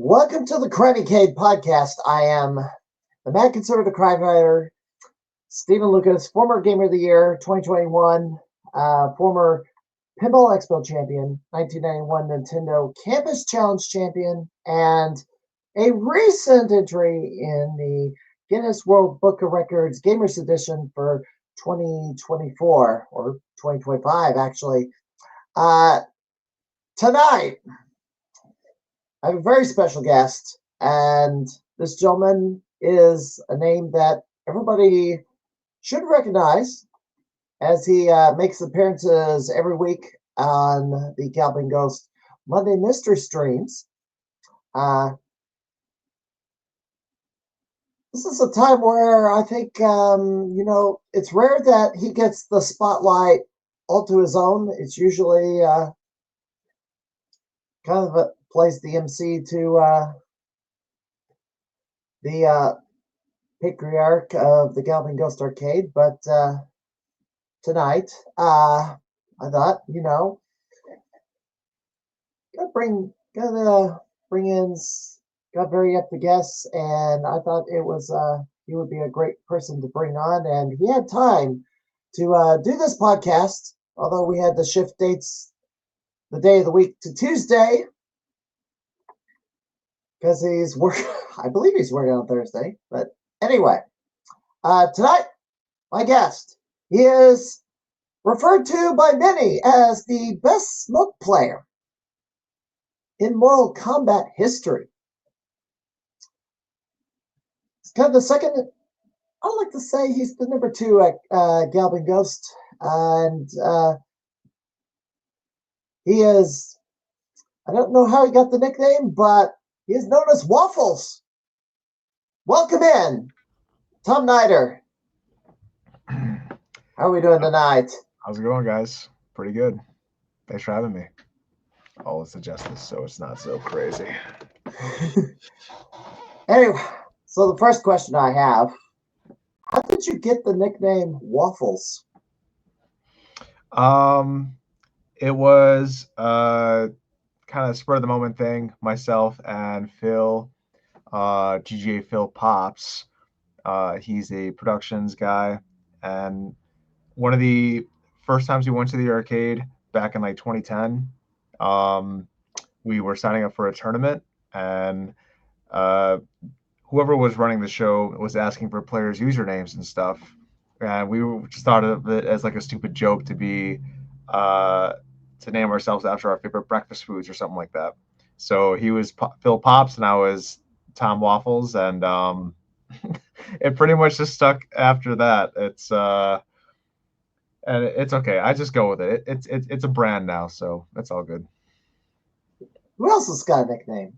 Welcome to the Crimeycade podcast. I am the mad conservative crime writer, Stephen Lucas, former Gamer of the Year 2021, former Pinball Expo champion, 1991 Nintendo Campus Challenge champion, and a recent entry in the Guinness World Book of Records Gamers Edition for 2024 or 2025, actually. Tonight, I have a very special guest, and this gentleman is a name that everybody should recognize as he makes appearances every week on the Galloping Ghost Monday Mystery Streams. This is a time where I think, it's rare that he gets the spotlight all to his own. It's usually kind of plays the MC to the patriarch of the Galloping Ghost Arcade, but tonight I thought, gotta bring in got very up to guests, and I thought it was he would be a great person to bring on, and he had time to do this podcast, although we had to shift dates the day of the week to Tuesday because he's working. I believe he's working on Thursday. But anyway, tonight, my guest, he is referred to by many as the best smoke player in Mortal Kombat history. It's kind of the second. I would like to say he's the number 2 at Galloping Ghost, and he is. I don't know how he got the nickname, but he is known as Wafflez. Welcome in, Tom Nieter. How are we doing tonight? How's it going, guys? Pretty good. Thanks for having me. Oh, let's adjust this so it's not so crazy. Anyway, so the first question I have, how did you get the nickname Wafflez? It was kind of spur of the moment thing. Myself and Phil, GGA Phil Pops. He's a productions guy, and one of the first times we went to the arcade back in like 2010, we were signing up for a tournament, and whoever was running the show was asking for players' usernames and stuff, and we just thought of it as like a stupid joke to be to name ourselves after our favorite breakfast foods or something like that. So he was Phil Pops and I was Tom Wafflez, and it pretty much just stuck after that. It's and it's okay. I just go with it. It's a brand now, so it's all good. Who else has got a nickname?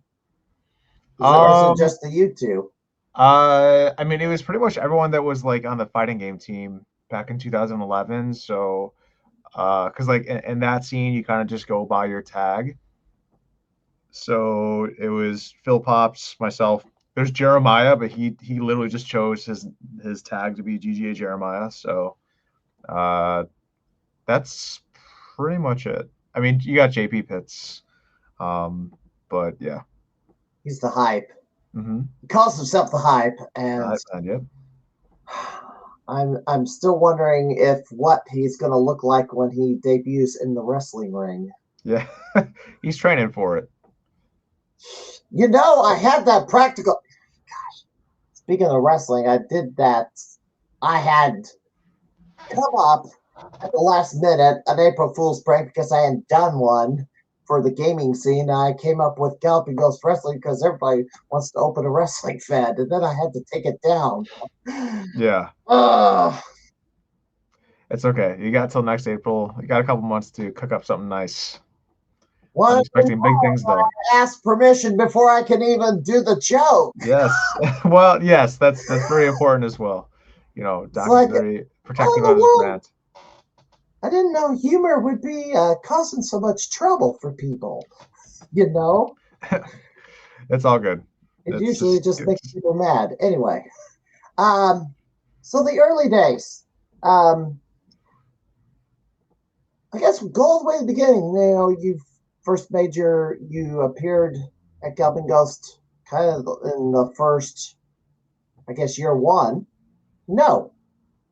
Or is it just the you two? I mean, it was pretty much everyone that was like on the fighting game team back in 2011. So, because like in that scene, you kind of just go by your tag. So it was Phil Pops, myself. There's Jeremiah, but he literally just chose his tag to be GGA Jeremiah. So, that's pretty much it. I mean, you got JP Pitts, but yeah. He's the hype. Mm-hmm. He calls himself the hype, and Yep. I'm still wondering if what he's going to look like when he debuts in the wrestling ring. Yeah, he's training for it. I had that practical. Gosh, speaking of wrestling, I did that. I had come up at the last minute an April Fool's prank because I hadn't done one for the gaming scene. I came up with Galloping Ghost Wrestling because everybody wants to open a wrestling fed, and then I had to take it down. Yeah. It's okay. You got till next April. You got a couple months to cook up something nice. I'm expecting big things, though. Ask permission before I can even do the joke. Yes. Well, yes, that's very important as well. Doc is very protective of his brand. I didn't know humor would be causing so much trouble for people. It's all good. It usually just makes people mad. Anyway, so the early days, I guess go all the way to the beginning. You first you appeared at Galloping Ghost kind of in the first, I guess, year one. No,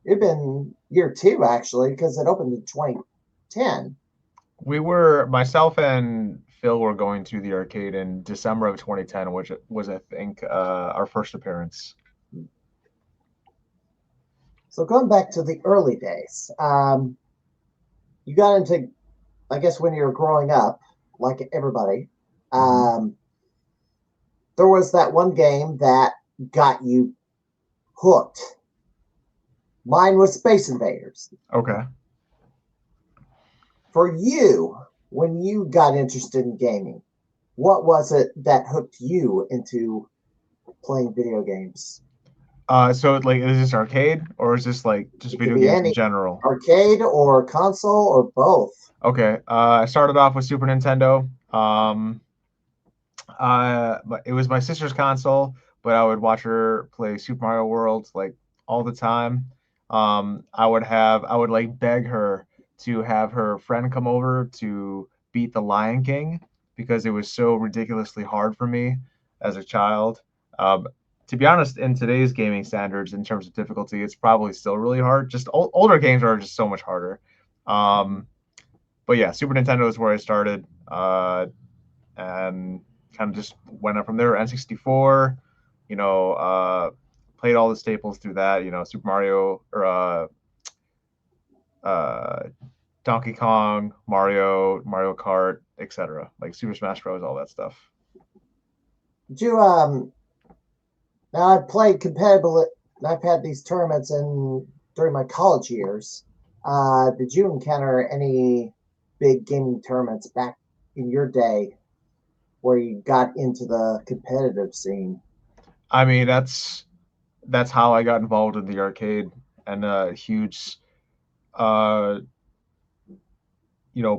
it'd been year two, actually, because it opened in 2010. Myself and Phil were going to the arcade in December of 2010, which was, I think, our first appearance. So going back to the early days, you got into, I guess, when you were growing up, like everybody, there was that one game that got you hooked. Mine was Space Invaders. Okay. For you, when you got interested in gaming, what was it that hooked you into playing video games? So like, is this arcade or is this like just It video could be games in any general? arcade or console or both. Okay. I started off with Super Nintendo. It was my sister's console, but I would watch her play Super Mario World like all the time. I would like beg her to have her friend come over to beat the Lion King because it was so ridiculously hard for me as a child. To be honest, in today's gaming standards, in terms of difficulty, it's probably still really hard. Just older games are just so much harder. But yeah, Super Nintendo is where I started, and kind of just went up from there. N64, you know, played all the staples through that. You know, Super Mario or Donkey Kong, Mario Kart, etc. Like Super Smash Bros. All that stuff. Did you now I've played competitively. I've had these tournaments during my college years. Did you encounter any big gaming tournaments back in your day where you got into the competitive scene? I mean, that's how I got involved in the arcade, and a huge, uh,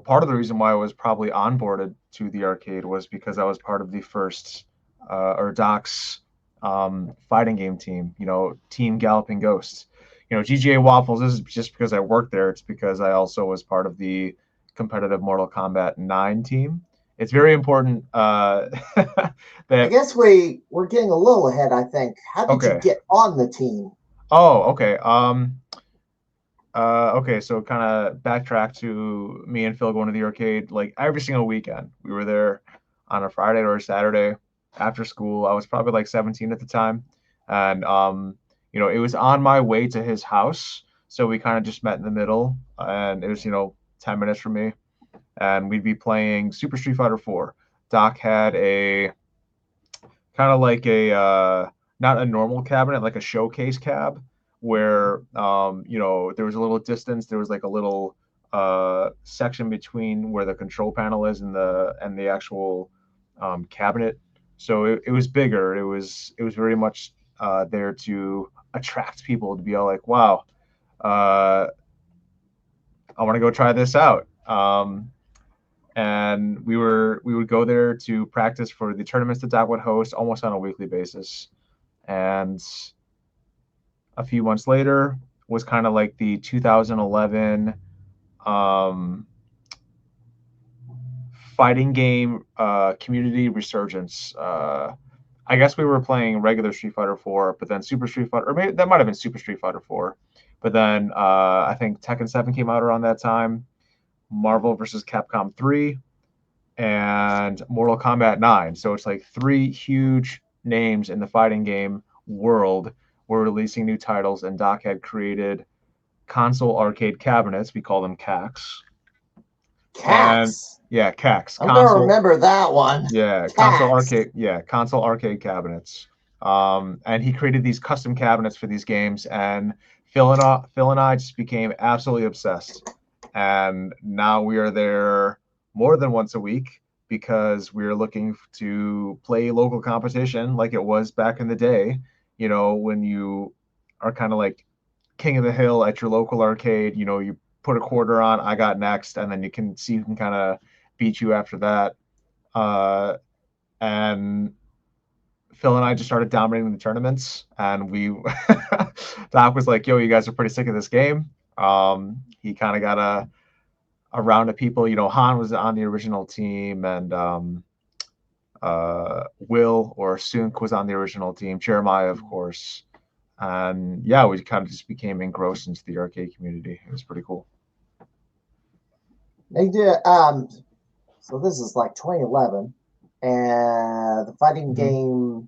part of the reason why I was probably onboarded to the arcade was because I was part of the first, or Doc's, fighting game team. Team Galloping Ghost. GGA Wafflez isn't just because I worked there; it's because I also was part of the competitive Mortal Kombat 9 team. It's very important I that. guess we're getting a little ahead. I think. How did you Okay. get on the team? Oh, okay. Okay, so kind of backtrack to me and Phil going to the arcade like every single weekend. We were there on a Friday or a Saturday after school. I was probably like 17 at the time, and it was on my way to his house, so we kind of just met in the middle, and it was 10 minutes from me, and we'd be playing Super Street Fighter 4. Doc had a kind of like a not a normal cabinet, like a showcase cab, where there was a little distance. There was like a little section between where the control panel is and the actual cabinet. So it was bigger. It was very much there to attract people to be all like, wow, I want to go try this out. And we would go there to practice for the tournaments that Doc would host almost on a weekly basis. And a few months later was kind of like the 2011 um, fighting game community resurgence. I guess we were playing regular Street Fighter 4, but then Super Street Fighter, or maybe that might have been Super Street Fighter 4. But then I think Tekken 7 came out around that time, Marvel vs. Capcom 3, and Mortal Kombat 9. So it's like three huge names in the fighting game world were releasing new titles, and Doc had created console arcade cabinets. We call them CACs. And Cax. yeah, CACs. I'm gonna remember that one. Yeah, Cax. console arcade cabinets. And he created these custom cabinets for these games, and Phil and I just became absolutely obsessed. And now we are there more than once a week because we're looking to play local competition like it was back in the day. When you are kind of like king of the hill at your local arcade. You put a quarter on, I got next, and then you can see who can kind of beat you after that. And Phil and I just started dominating the tournaments, and Doc was like, "Yo, you guys are pretty sick of this game." He kind of got a round of people. Han was on the original team, and Will or Sunk was on the original team. Jeremiah, of course. And yeah, we kind of just became engrossed into the arcade community. It was pretty cool. They did. So this is like 2011, and the fighting game,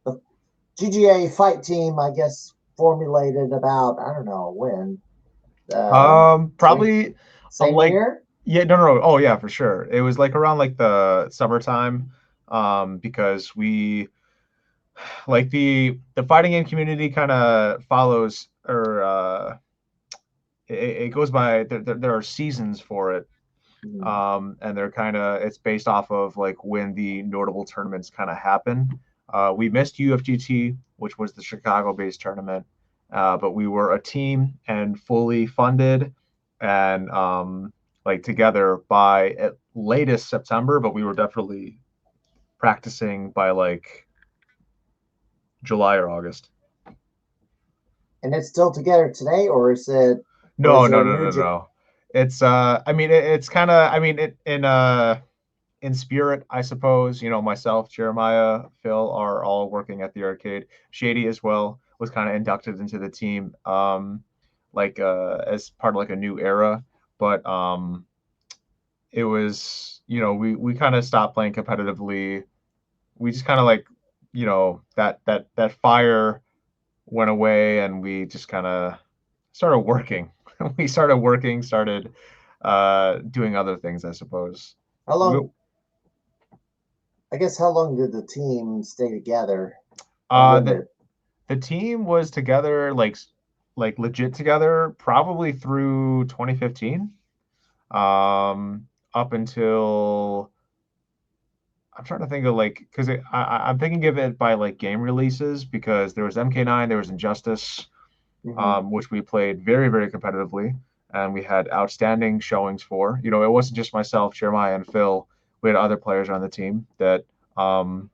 the GGA fight team, I guess, formulated about, I don't know when. Probably same like year. Yeah, no. Oh yeah, for sure. It was like around like the summertime, because we like the fighting game community kind of follows or it goes by there are seasons for it. And they're kind of it's based off of like when the notable tournaments kind of happen. We missed UFGT, which was the Chicago-based tournament, but we were a team and fully funded and like together by at latest September, but we were definitely practicing by like July or August. And it's still together today, or is it? No, no. It's I mean it's kind of I mean it in spirit, I suppose. You know, myself, Jeremiah, Phil are all working at the arcade. Shady as well was kind of inducted into the team, like as part of like a new era. But it was, we kind of stopped playing competitively. We just kind of like, that fire went away, and we just kind of started working. We started working, started doing other things, I suppose. How long? I guess how long did the team stay together? The team was together like legit together probably through 2015, up until I'm trying to think of like because I'm thinking of it by like game releases, because there was MK9, there was Injustice, which we played very, very competitively, and we had outstanding showings for. It wasn't just myself, Jeremiah, and Phil. We had other players on the team that went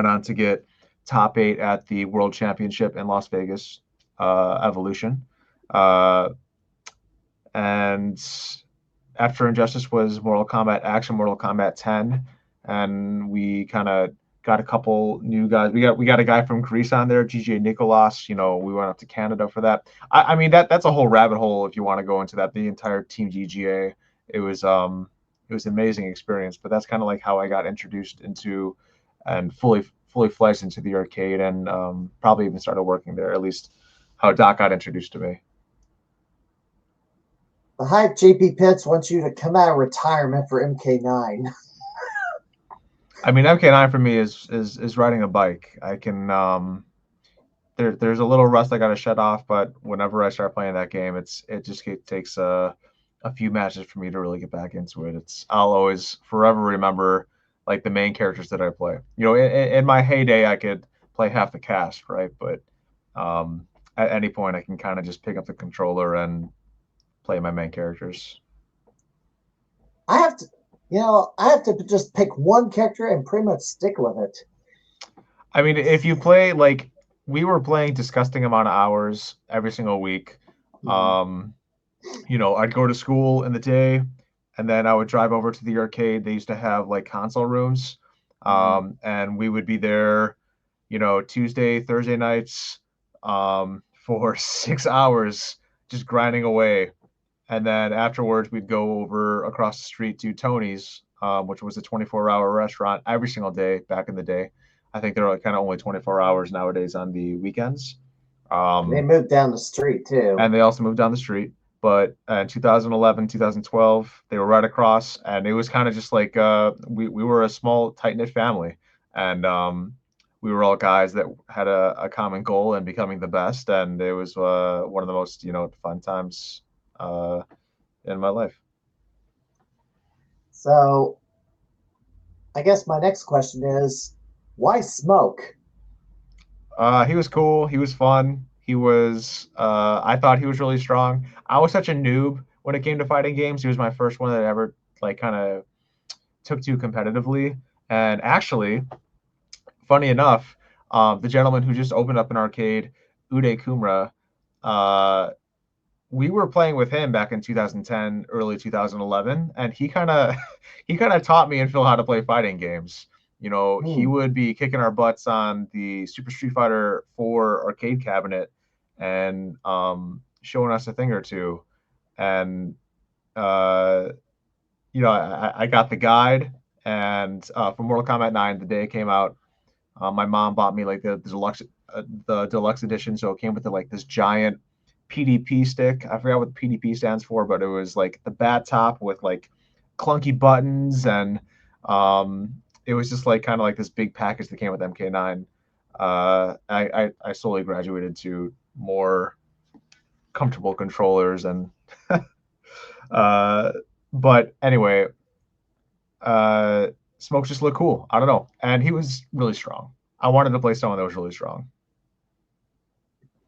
on to get top 8 at the World Championship in Las Vegas, Evolution. And after Injustice was Mortal Kombat Action, Mortal Kombat 10, and we kind of got a couple new guys. We got a guy from Greece on there, GJ Nicolas. We went up to Canada for that. I mean that's a whole rabbit hole if you want to go into that. The entire team GGA. It was an amazing experience. But that's kind of like how I got introduced into and fully fledged into the arcade, and probably even started working there. At least how Doc got introduced to me. The hype JP Pitts wants you to come out of retirement for MK9. I mean, MK9 for me is riding a bike. I can there's a little rust I got to shut off, but whenever I start playing that game, it takes a few matches for me to really get back into it. I'll always forever remember like the main characters that I play. In my heyday, I could play half the cast, right? But at any point, I can kind of just pick up the controller and play my main characters. I have to just pick one character and pretty much stick with it. I mean, if you play like we were playing disgusting amount of hours every single week. I'd go to school in the day, and then I would drive over to the arcade. They used to have like console rooms, and we would be there, Tuesday, Thursday nights, for 6 hours, just grinding away. And then afterwards, we'd go over across the street to Tony's, which was a 24-hour restaurant every single day back in the day. I think they're kind of only 24 hours nowadays on the weekends. They moved down the street too. And they also moved down the street. But in 2011, 2012, they were right across. And it was kind of just like we were a small, tight-knit family. And we were all guys that had a common goal in becoming the best. And it was one of the most, fun times in my life. So I guess my next question is, why Smoke? He was cool. He was fun. He was. I thought he was really strong. I was such a noob when it came to fighting games. He was my first one that I ever like kind of took to competitively. And actually, funny enough, the gentleman who just opened up an arcade, Uday Kumra, we were playing with him back in 2010, early 2011, and he kind of taught me and Phil how to play fighting games. You know, he Hmm. would be kicking our butts on the Super Street Fighter 4 arcade cabinet and showing us a thing or two. And uh, you know, I got the guide, and for Mortal Kombat 9, the day it came out, my mom bought me like the deluxe edition, so it came with like this giant PDP stick. I forgot what the PDP stands for, but it was like the bat top with like clunky buttons, and it was just like kind of like this big package that came with MK9. I slowly graduated to more comfortable controllers, and uh, but anyway, Smoke just looked cool. I don't know, and he was really strong. I wanted to play someone that was really strong.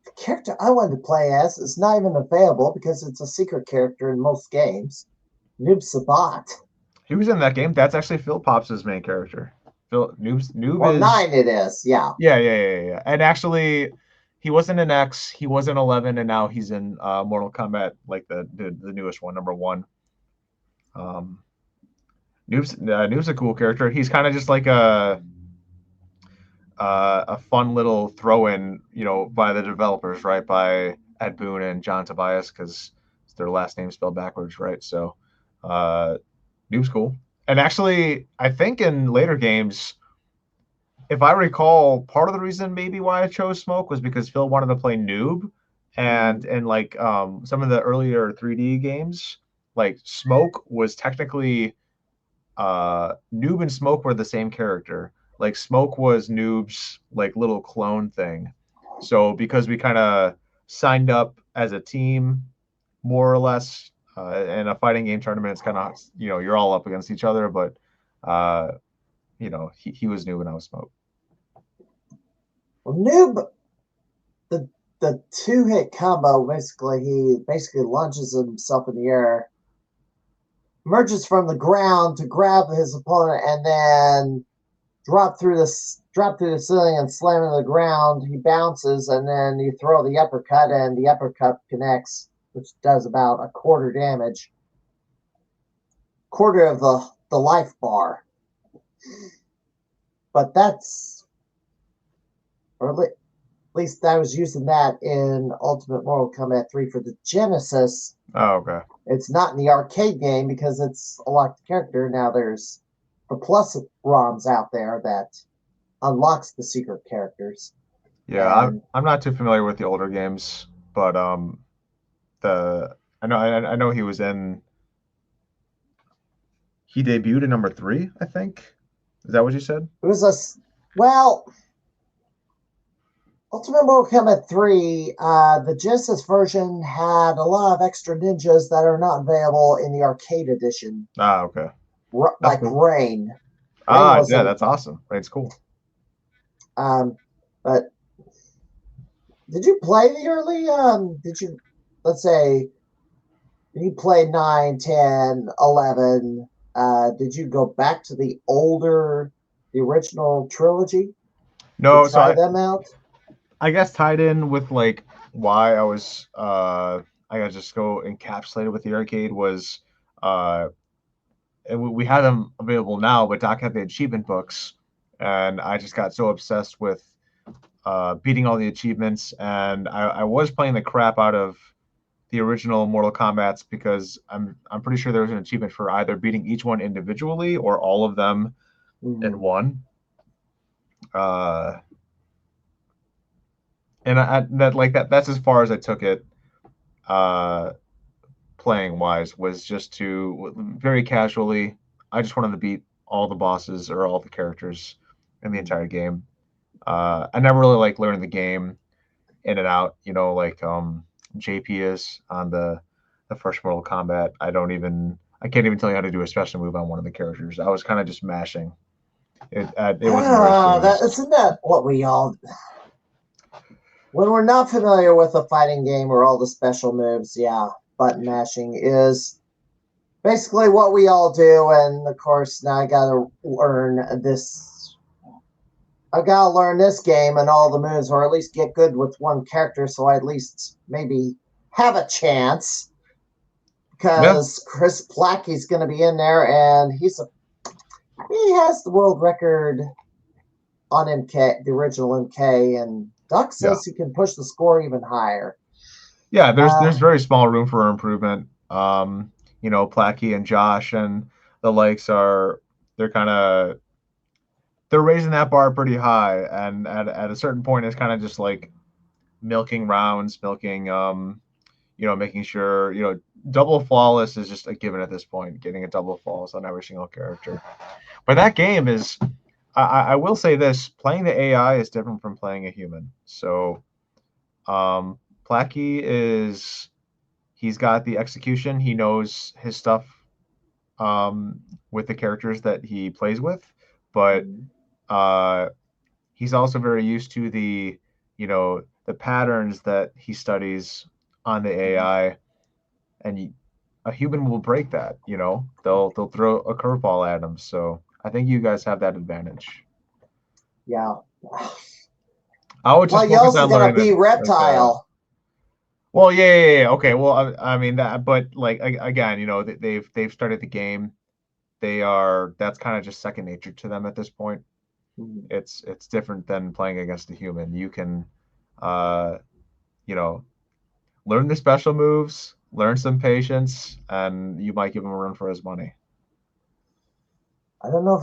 The character I wanted to play as is not even available because it's a secret character in most games. Noob Sabat. He was in that game. That's actually Phil Pops' main character. Noob Well, is 9 it is, yeah. yeah. And actually, he wasn't in X. He was in 11, and now he's in Mortal Kombat, like the newest one, number 1. Um, Noob's a cool character. He's kind of just like a fun little throw-in, you know, by the developers, right? By Ed Boon and John Tobias, because their last name spelled backwards, right? So, uh, Noob's cool. And actually, I think in later games, if I recall, part of the reason maybe why I chose Smoke was because Phil wanted to play Noob, and in like some of the earlier 3D games, like Smoke was technically Noob and Smoke were the same character. Like Smoke was Noob's like little clone thing. So because we kind of signed up as a team, more or less, in a fighting game tournament, it's kind of, you know, you're all up against each other. But you know, he was Noob and I was Smoke. Well, Noob, the 2-hit combo, he basically launches himself in the air, emerges from the ground to grab his opponent, and then drop through the ceiling and slam into the ground. He bounces, and then you throw the uppercut, and the uppercut connects, which does about a quarter damage, quarter of the life bar. But that's, or at least I was using that in Ultimate Mortal Kombat 3 for the Genesis. Oh, okay. It's not in the arcade game because it's a locked character. Now there's the plus ROMs out there that unlocks the secret characters. Yeah, And I'm not too familiar with the older games, but the I know he was in. He debuted in number 3, I think. Is that what you said? it was Ultimate Mortal Kombat 3, the Genesis version had a lot of extra ninjas that are not available in the arcade edition. Ah, okay. That's Like cool. Rain. Ah, yeah, that's awesome. Rain's cool. But did you play the early, let's say, you played 9, 10, 11, did you go back to the original trilogy No, to try them out? I guess tied in with like why I was I gotta just go encapsulated with the arcade was and we had them available now, but Doc had the achievement books, and I just got so obsessed with beating all the achievements, and I was playing the crap out of the original Mortal Kombat's because I'm pretty sure there was an achievement for either beating each one individually or all of them in one. And that's as far as I took it, playing wise, was just to very casually. I just wanted to beat all the bosses or all the characters in the entire game. I never really like learning the game in and out. You know, like JP is on the first Mortal Kombat. I can't even tell you how to do a special move on one of the characters. I was kind of just mashing. It wasn't very serious. Isn't that what we all, when we're not familiar with a fighting game or all the special moves, button mashing is basically what we all do. And of course, now I gotta learn this game and all the moves, or at least get good with one character, so I at least maybe have a chance. Because Chris Placky's going to be in there, and he has the world record on MK, the original MK, and Doc says he can push the score even higher. Yeah, there's very small room for improvement. Placky and Josh and the likes they're raising that bar pretty high, and at a certain point, it's kind of just like milking rounds, making sure double flawless is just a given at this point. Getting a double flawless on every single character, but that game is. I will say this: playing the AI is different from playing a human. So, Placky he's got the execution. He knows his stuff with the characters that he plays with, but he's also very used to the patterns that he studies on the AI, and a human will break that. They'll throw a curveball at him. So I think you guys have that advantage. Yeah. I would just you also gotta be reptile. Well, yeah. Okay. Well, I mean that, but like again, they've started the game. That's kind of just second nature to them at this point. It's different than playing against a human. You can, learn the special moves, learn some patience, and you might give him a run for his money. I don't know.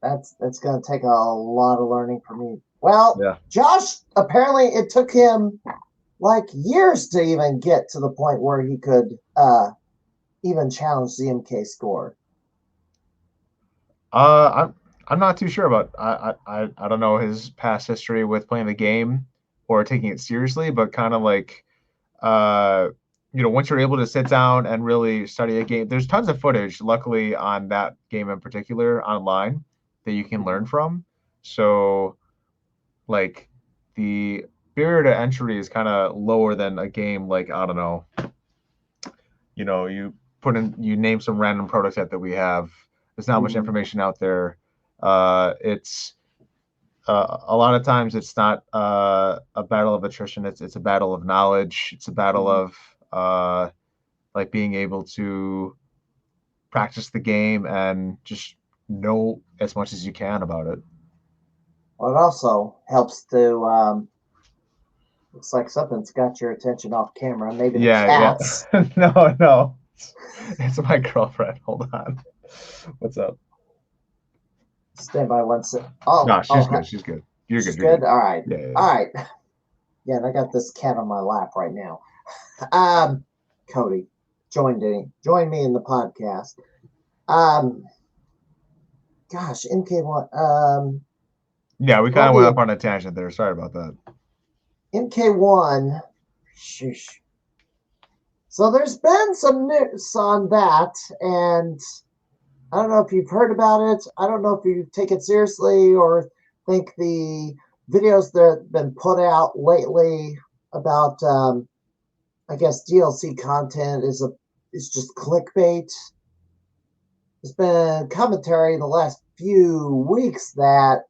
That's gonna take a lot of learning for me. Well, yeah. Josh, apparently it took him like years to even get to the point where he could even challenge the MK score. I'm not too sure about. I don't know his past history with playing the game or taking it seriously, but kind of like, once you're able to sit down and really study a game, there's tons of footage, luckily, on that game in particular online that you can learn from. So, like, the barrier to entry is kind of lower than a game like, I don't know, you name some random proto set that we have. There's not much information out there. It's a lot of times it's not a battle of attrition. It's a battle of knowledge. It's a battle of like being able to practice the game and just know as much as you can about it. Well, it also helps to looks like something's got your attention off camera. Maybe the cats. Yeah. No. It's my girlfriend. Hold on. What's up? Stand by one second. Oh, no, she's good. She's good. You're good. All right. Yeah. All right. Yeah, and I got this cat on my lap right now. Cody, join me in the podcast. Gosh, MK1. Yeah, we kind of went up on a tangent there. Sorry about that. MK1. Sheesh. So there's been some news on that, and I don't know if you've heard about it. I don't know if you take it seriously or think the videos that have been put out lately about, I guess, DLC content is just clickbait. There's been commentary in the last few weeks that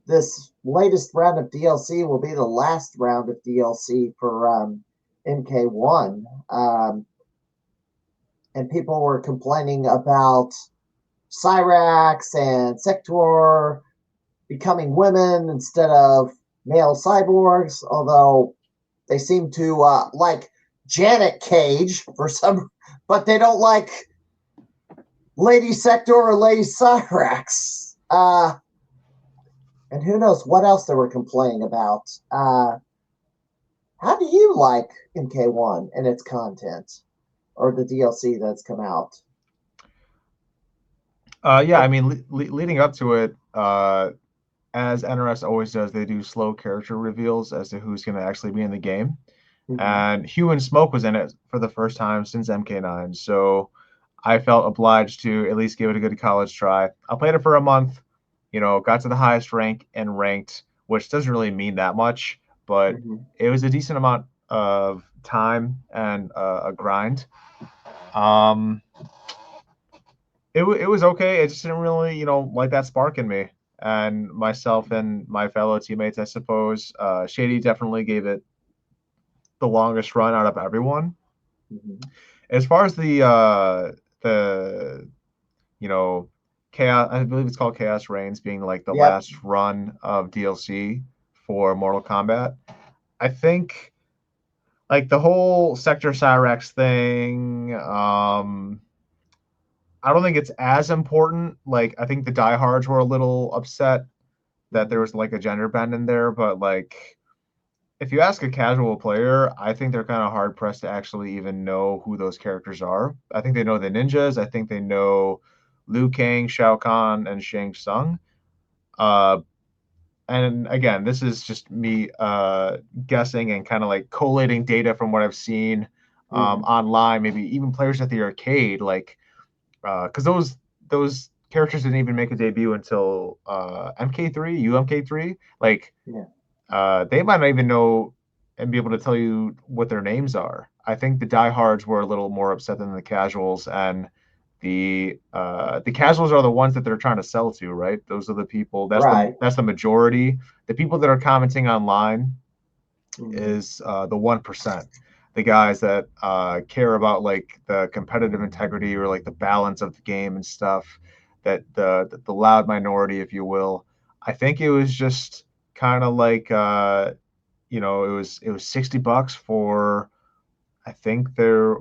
this latest round of DLC will be the last round of DLC for MK1. And people were complaining about Cyrax and Sector becoming women instead of male cyborgs, although they seem to like Janet Cage for some, but they don't like Lady Sector or Lady Cyrax. And who knows what else they were complaining about. How do you like MK1 and its content, or the DLC that's come out? Yeah, I mean, leading up to it, as NRS always does, they do slow character reveals as to who's going to actually be in the game. And Human Smoke was in it for the first time since MK9, so I felt obliged to at least give it a good college try. I played it for a month, got to the highest rank and ranked, which doesn't really mean that much, but it was a decent amount of time and a grind. It was okay. It just didn't really, light that spark in me. And myself and my fellow teammates, I suppose, Shady definitely gave it the longest run out of everyone. As far as the Chaos, I believe it's called Chaos Reigns, being like the Yep. last run of DLC for Mortal Kombat. I think like the whole Sector Cyrax thing, I don't think it's as important. Like I think the diehards were a little upset that there was like a gender bend in there, but like if you ask a casual player, I think they're kind of hard pressed to actually even know who those characters are. I think they know the ninjas. I think they know Liu Kang, Shao Kahn, and Shang Tsung. Uh, and again, this is just me guessing and kind of like collating data from what I've seen online, maybe even players at the arcade, like because those characters didn't even make a debut until MK3, UMK3. Like Yeah. they might not even know and be able to tell you what their names are. I think the diehards were a little more upset than the casuals, and the casuals are the ones that they're trying to sell to, right? Those are the people. Right. That's the majority. The people that are commenting online Mhm. is the 1%. The guys that care about like the competitive integrity or like the balance of the game and stuff. That the loud minority, if you will. I think it was just kind of like it was $60 for. I think there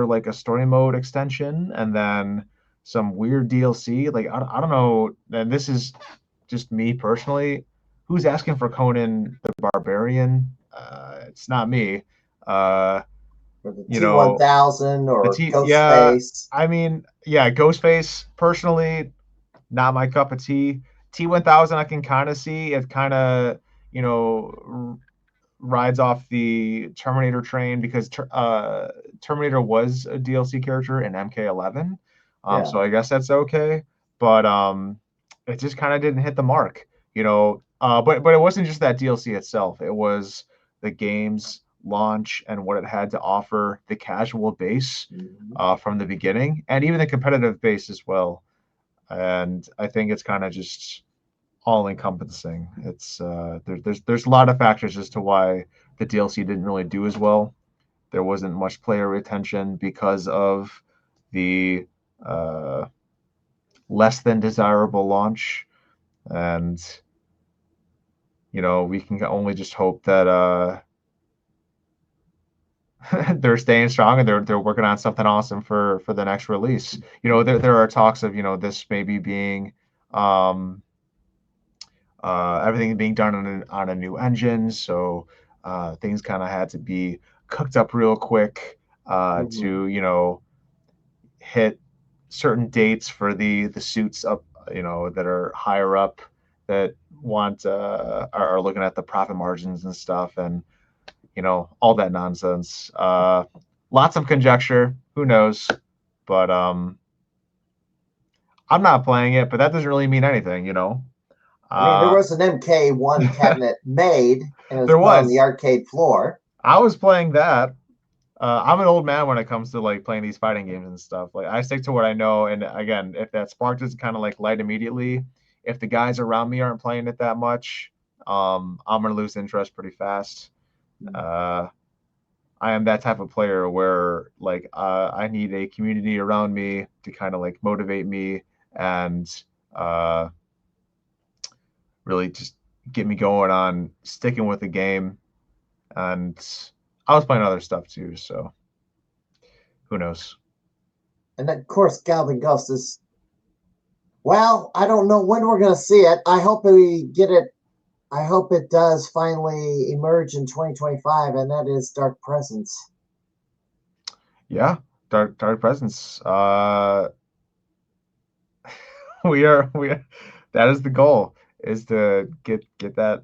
like a story mode extension and then some weird DLC. Like I don't know. And this is just me personally. Who's asking for Conan the Barbarian? It's not me. Uh, For the you know, T1000 the or T. Yeah, Ghostface. I mean, yeah, Ghostface personally, not my cup of tea. T1000 I can kind of see. It kind of you know rides off the Terminator train because Terminator was a DLC character in MK11. Yeah. So I guess that's okay. But it just kind of didn't hit the mark, but it wasn't just that DLC itself. It was the game's launch and what it had to offer, the casual base Mhm. from the beginning, and even the competitive base as well. And I think it's kind of just all encompassing. It's there's a lot of factors as to why the DLC didn't really do as well. There wasn't much player retention because of the uh, less than desirable launch, and we can only just hope that they're staying strong and they're working on something awesome for the next release. There are talks of this maybe being um, everything being done on a new engine, so things kind of had to be cooked up real quick Mhm. to hit certain dates for the suits up that are higher up that want are looking at the profit margins and stuff and all that nonsense. Lots of conjecture. Who knows? But I'm not playing it, but that doesn't really mean anything. I mean, there Uh, was an MK1 cabinet made, and it was there put on the was. arcade floor. I was playing that. I'm an old man when it comes to like playing these fighting games and stuff. Like I stick to what I know, and again, if that spark doesn't kind of like light immediately, if the guys around me aren't playing it that much, I'm gonna lose interest pretty fast. Uh, I am that type of player where like I need a community around me to kind of like motivate me and uh, really just get me going on sticking with the game. And I was playing other stuff too, so who knows? And of course, Galloping Ghost is, well, I don't know when we're going to see it. I hope we get it. I hope it does finally emerge in 2025, and that is Dark Presence. Yeah, Dark Presence. We are that is the goal is to get that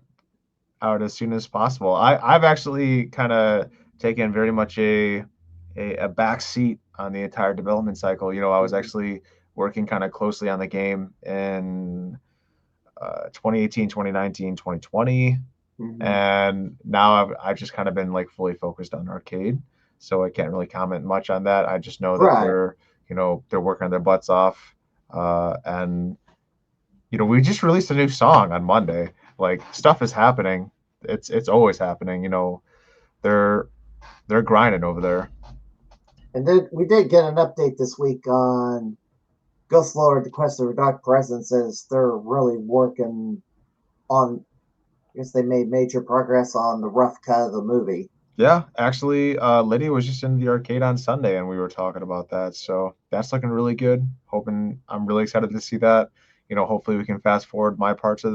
out as soon as possible. I've actually kind of taken very much a back seat on the entire development cycle. I was Mhm. actually working kind of closely on the game in 2018, 2019, 2020, Mhm. and now I've just kind of been like fully focused on arcade, so I can't really comment much on that. I just know that Right. they're working their butts off, and we just released a new song on Monday. Like stuff is happening. It's always happening. They're they're grinding over there. And then we did get an update this week on Ghost Lord, The Quest of a Dark Presence is they're really working on. I guess they made major progress on the rough cut of the movie. Yeah, actually, Lydia was just in the arcade on Sunday, and we were talking about that. So that's looking really good. I'm really excited to see that. Hopefully we can fast forward my parts of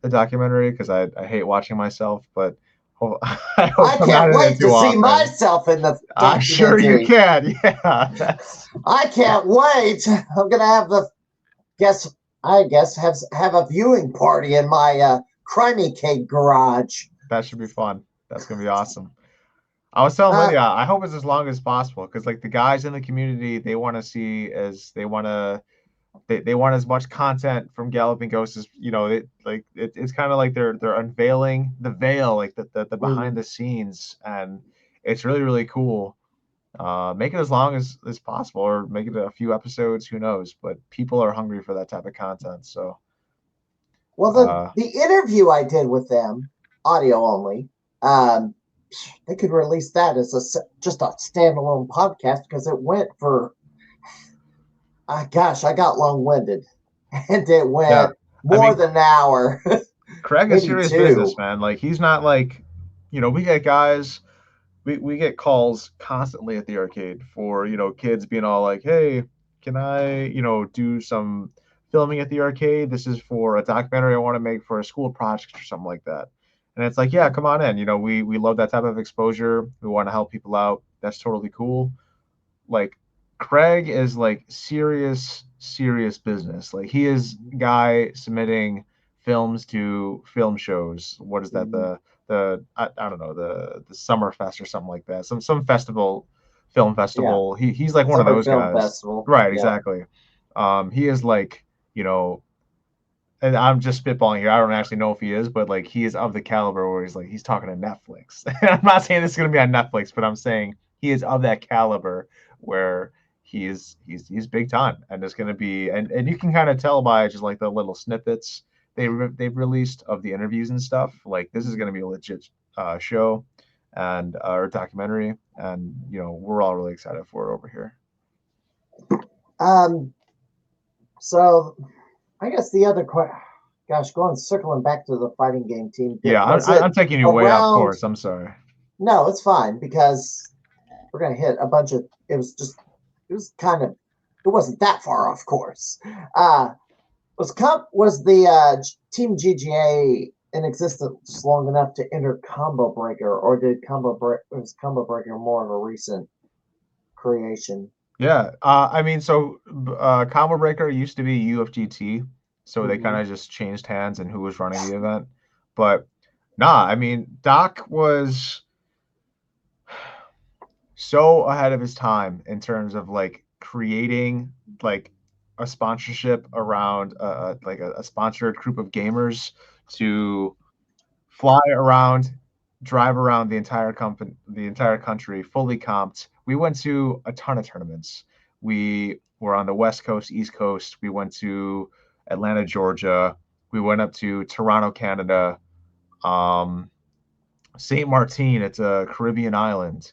the documentary because I hate watching myself, but I hope I I'm not can't in it wait too to see often. myself in the I'm sure you documentary. can. Yeah, that's I can't wait. I'm gonna have I guess have a viewing party in my Crimeycade garage. that should be fun. That's gonna be awesome. I was telling Uh, Lydia, I hope it's as long as possible because like the guys in the community, they want as much content from Galloping Ghost as it's kind of like they're unveiling the veil, like the behind mm, the scenes, and it's really really cool. Make it as long as possible, or make it a few episodes. Who knows? But people are hungry for that type of content. So well, uh, the interview I did with them, audio only, um, they could release that as just a standalone podcast because it went for. Gosh, I got long winded, and it yeah, went I more mean, than an hour, Craig is maybe serious business, two. man. Like he's not like, we get guys. We get calls constantly at the arcade for kids being all like, hey, can I do some filming at the arcade? This is for a documentary I want to make for a school project or something like that. And it's like, yeah, come on in. We love that type of exposure. We want to help people out. That's totally cool. Like Craig is like serious business. Like he is guy submitting films to film shows. What is that? I don't know, the Summer Fest or something like that. Some festival, film Yeah, festival. He's like one of Summer those Film guys. Festival. Right, Yeah. exactly. He is like, and I'm just spitballing here. I don't actually know if he is, but like he is of the caliber where he's talking to Netflix. I'm not saying this is gonna be on Netflix, but I'm saying he is of that caliber where he's big time, and it's gonna be, and you can kind of tell by just like the little snippets they've released of the interviews and stuff. Like this is gonna be a legit show and or documentary, and we're all really excited for it over here. Um. So I guess the other question. Gosh, circling back to the fighting game team. Yeah, Was I'm it taking you way off around? course. I'm sorry. No, it's fine because we're gonna hit a bunch of. It was kind of. It wasn't that far off course. Uh, was the Team GGA in existence long enough to enter Combo Breaker, or was Combo Breaker more of a recent creation? Yeah, I mean, so Combo Breaker used to be UFGT, so they kind Mm-hmm. of just changed hands and who was running the event. But nah, I mean, Doc was so ahead of his time in terms of like creating like a sponsorship around like a sponsored group of gamers to fly around, drive around the entire country, fully comped. We went to a ton of tournaments. We were on the West Coast, East Coast. We went to Atlanta, Georgia. We went up to Toronto, Canada. Um, Saint Martin, it's a Caribbean island.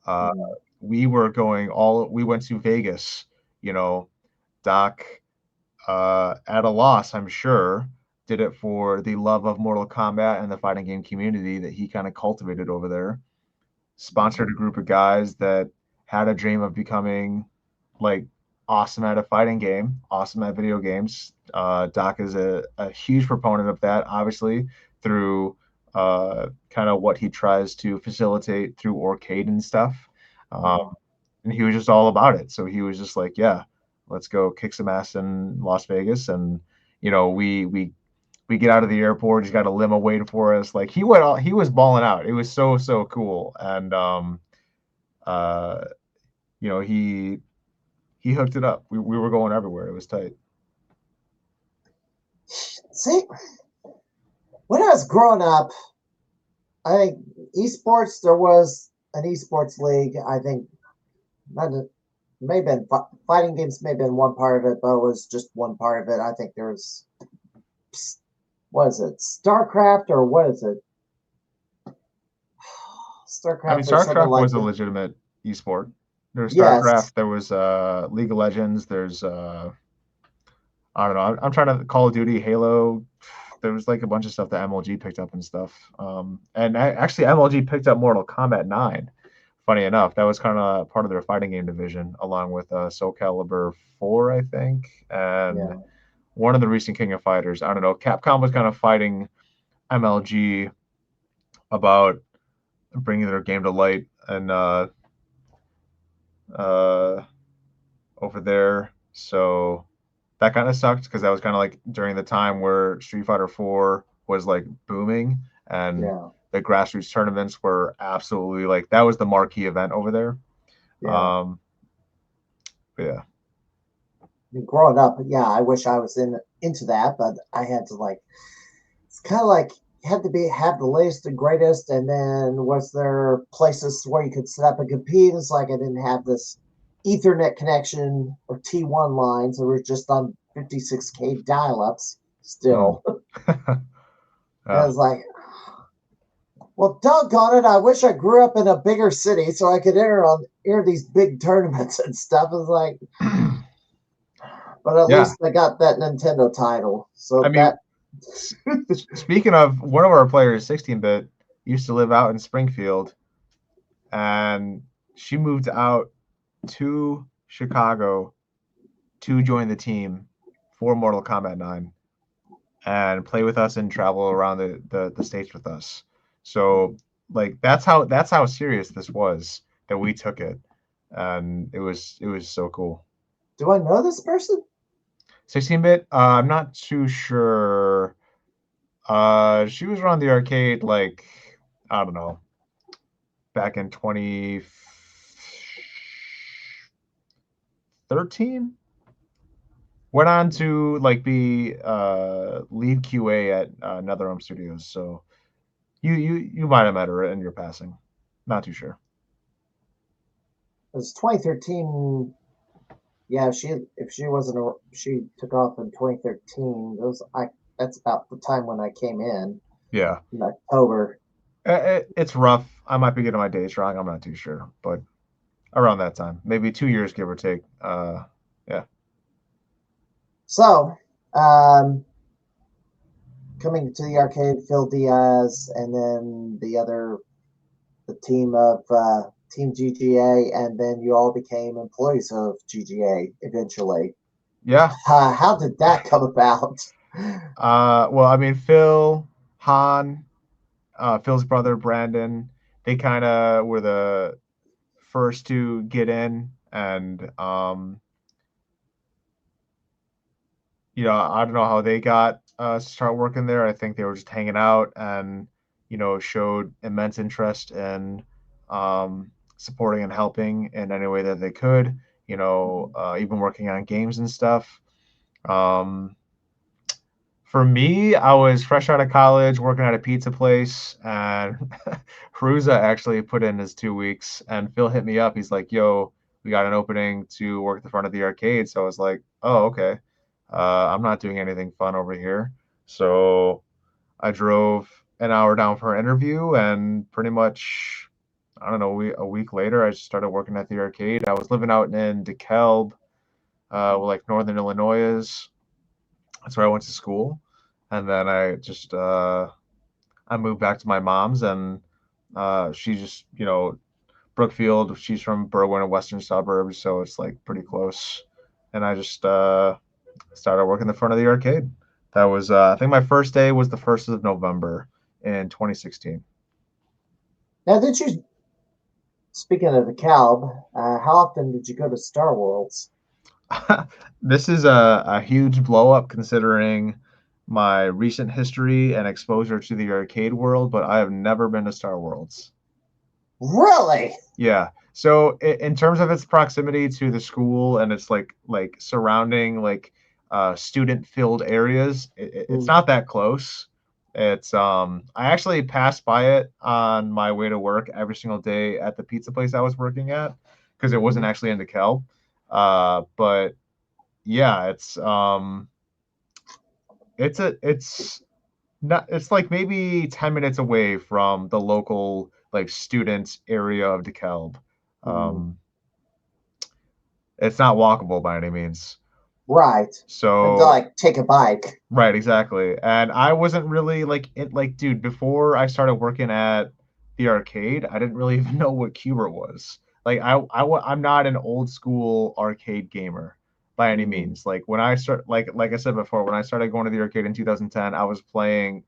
Uh, Mm-hmm. we went to Vegas. You know, Doc at a loss, I'm sure, did it for the love of Mortal Kombat and the fighting game community that he kind of cultivated over there. Sponsored a group of guys that had a dream of becoming like awesome at a fighting game, awesome at video games. Doc is a huge proponent of that, obviously, through kind of what he tries to facilitate through arcade and stuff. Um, Mm-hmm. and he was just all about it. So he was just like, yeah, let's go kick some ass in Las Vegas. And we get out of the airport. He's got a limo waiting for us. Like he was balling out. It was so cool. And uh, he hooked it up. We were going everywhere. It was tight. See, when I was growing up, I think esports. There was an esports league. I think not may have been fighting games. May have been one part of it, but it was just one part of it. I think there was what is it, StarCraft or what is it, I mean, StarCraft or something StarCraft like was a that. legitimate esport. There was StarCraft. Yes. There was League of Legends. There's I don't know. I'm trying to Call of Duty, Halo. There was like a bunch of stuff that MLG picked up and stuff. And actually, MLG picked up Mortal Kombat 9. Funny enough, that was kind of part of their fighting game division, along with Soul Calibur 4, I think, and Yeah. one of the recent King of Fighters. I don't know. Capcom was kind of fighting MLG about bringing their game to light and uh, over there. So that kind of sucked because that was kind of like during the time where Street Fighter 4 was like booming and Yeah. the grassroots tournaments were absolutely like that was the marquee event over there. Yeah. Um, but yeah, Growing up, yeah, I wish I was into that, but I had to like. It's kind of like you had to have the latest and greatest, and then was there places where you could set up and compete? It's like I didn't have this Ethernet connection or T1 lines. It was just on 56K dial-ups mm. still. And I Yeah. was like, well, doggone it! I wish I grew up in a bigger city so I could enter these big tournaments and stuff. It was like, but at Yeah. least I got that Nintendo title. I So mean, that, speaking of one of our players, 16-bit, used to live out in Springfield, and she moved out to Chicago to join the team for Mortal Kombat 9 and play with us and travel around the states with us. So like that's how serious this was that we took it, and it was so cool. do I know this person? 16-bit, I'm not too sure. She was around the arcade like I don't know back in 2013. Went on to like be lead QA at NetherRealm Studios. So you might have met her in your passing. Not too sure. It was 2013. Yeah, if she wasn't she took off in 2013. Those I That's about the time when I came Yeah, in October. it's rough. I might be getting my dates wrong. I'm not too sure, but around that time, maybe 2 years, give or take. Yeah, So, coming to the arcade, Phil Diaz, and then the team of Team GGA, and then you all became employees of GGA eventually. yeah. How did that come about? Well, I mean, Phil, Han, Phil's brother Brandon, they kind of were the first to get in, and I don't know how they got to start working there. I think they were just hanging out and, showed immense interest in supporting and helping in any way that they could, even working on games and stuff. Um, for me, I was fresh out of college working at a pizza place, and Haruza actually put in his 2 weeks, and Phil hit me up. He's like, yo, we got an opening to work at the front of the arcade. So I was like, oh, okay. I'm not doing anything fun over here. So I drove an hour down for an interview, and pretty much, I don't know, a week later, I just started working at the arcade. I was living out in DeKalb, like Northern Illinois is. That's where I went to school. And then I moved back to my mom's, and she just, Brookfield, she's from Berwyn, a western suburbs, so it's like pretty close. And I just started working the front of the arcade. That was, I think my first day was the 1st of November in 2016. Now, speaking of the Calb, how often did you go to Star Worlds? This is a huge blow up considering my recent history and exposure to the arcade world, but I have never been to Star Worlds. Really? Yeah. So in terms of its proximity to the school and its like surrounding like student filled areas, it's Mm-hmm. not that close. It's I actually passed by it on my way to work every single day at the pizza place I was working at because it wasn't actually in DeKalb. But yeah, it's not it's like maybe 10 minutes away from the local like student area of DeKalb. Mm-hmm. Um, it's not walkable by any means. Right. And So like take a bike. right, exactly. And I wasn't really dude, before I started working at the arcade, I didn't really even know what Cubert was. I'm not an old school arcade gamer by any means. Like when I start, like I said before, when I started going to the arcade in 2010, I was playing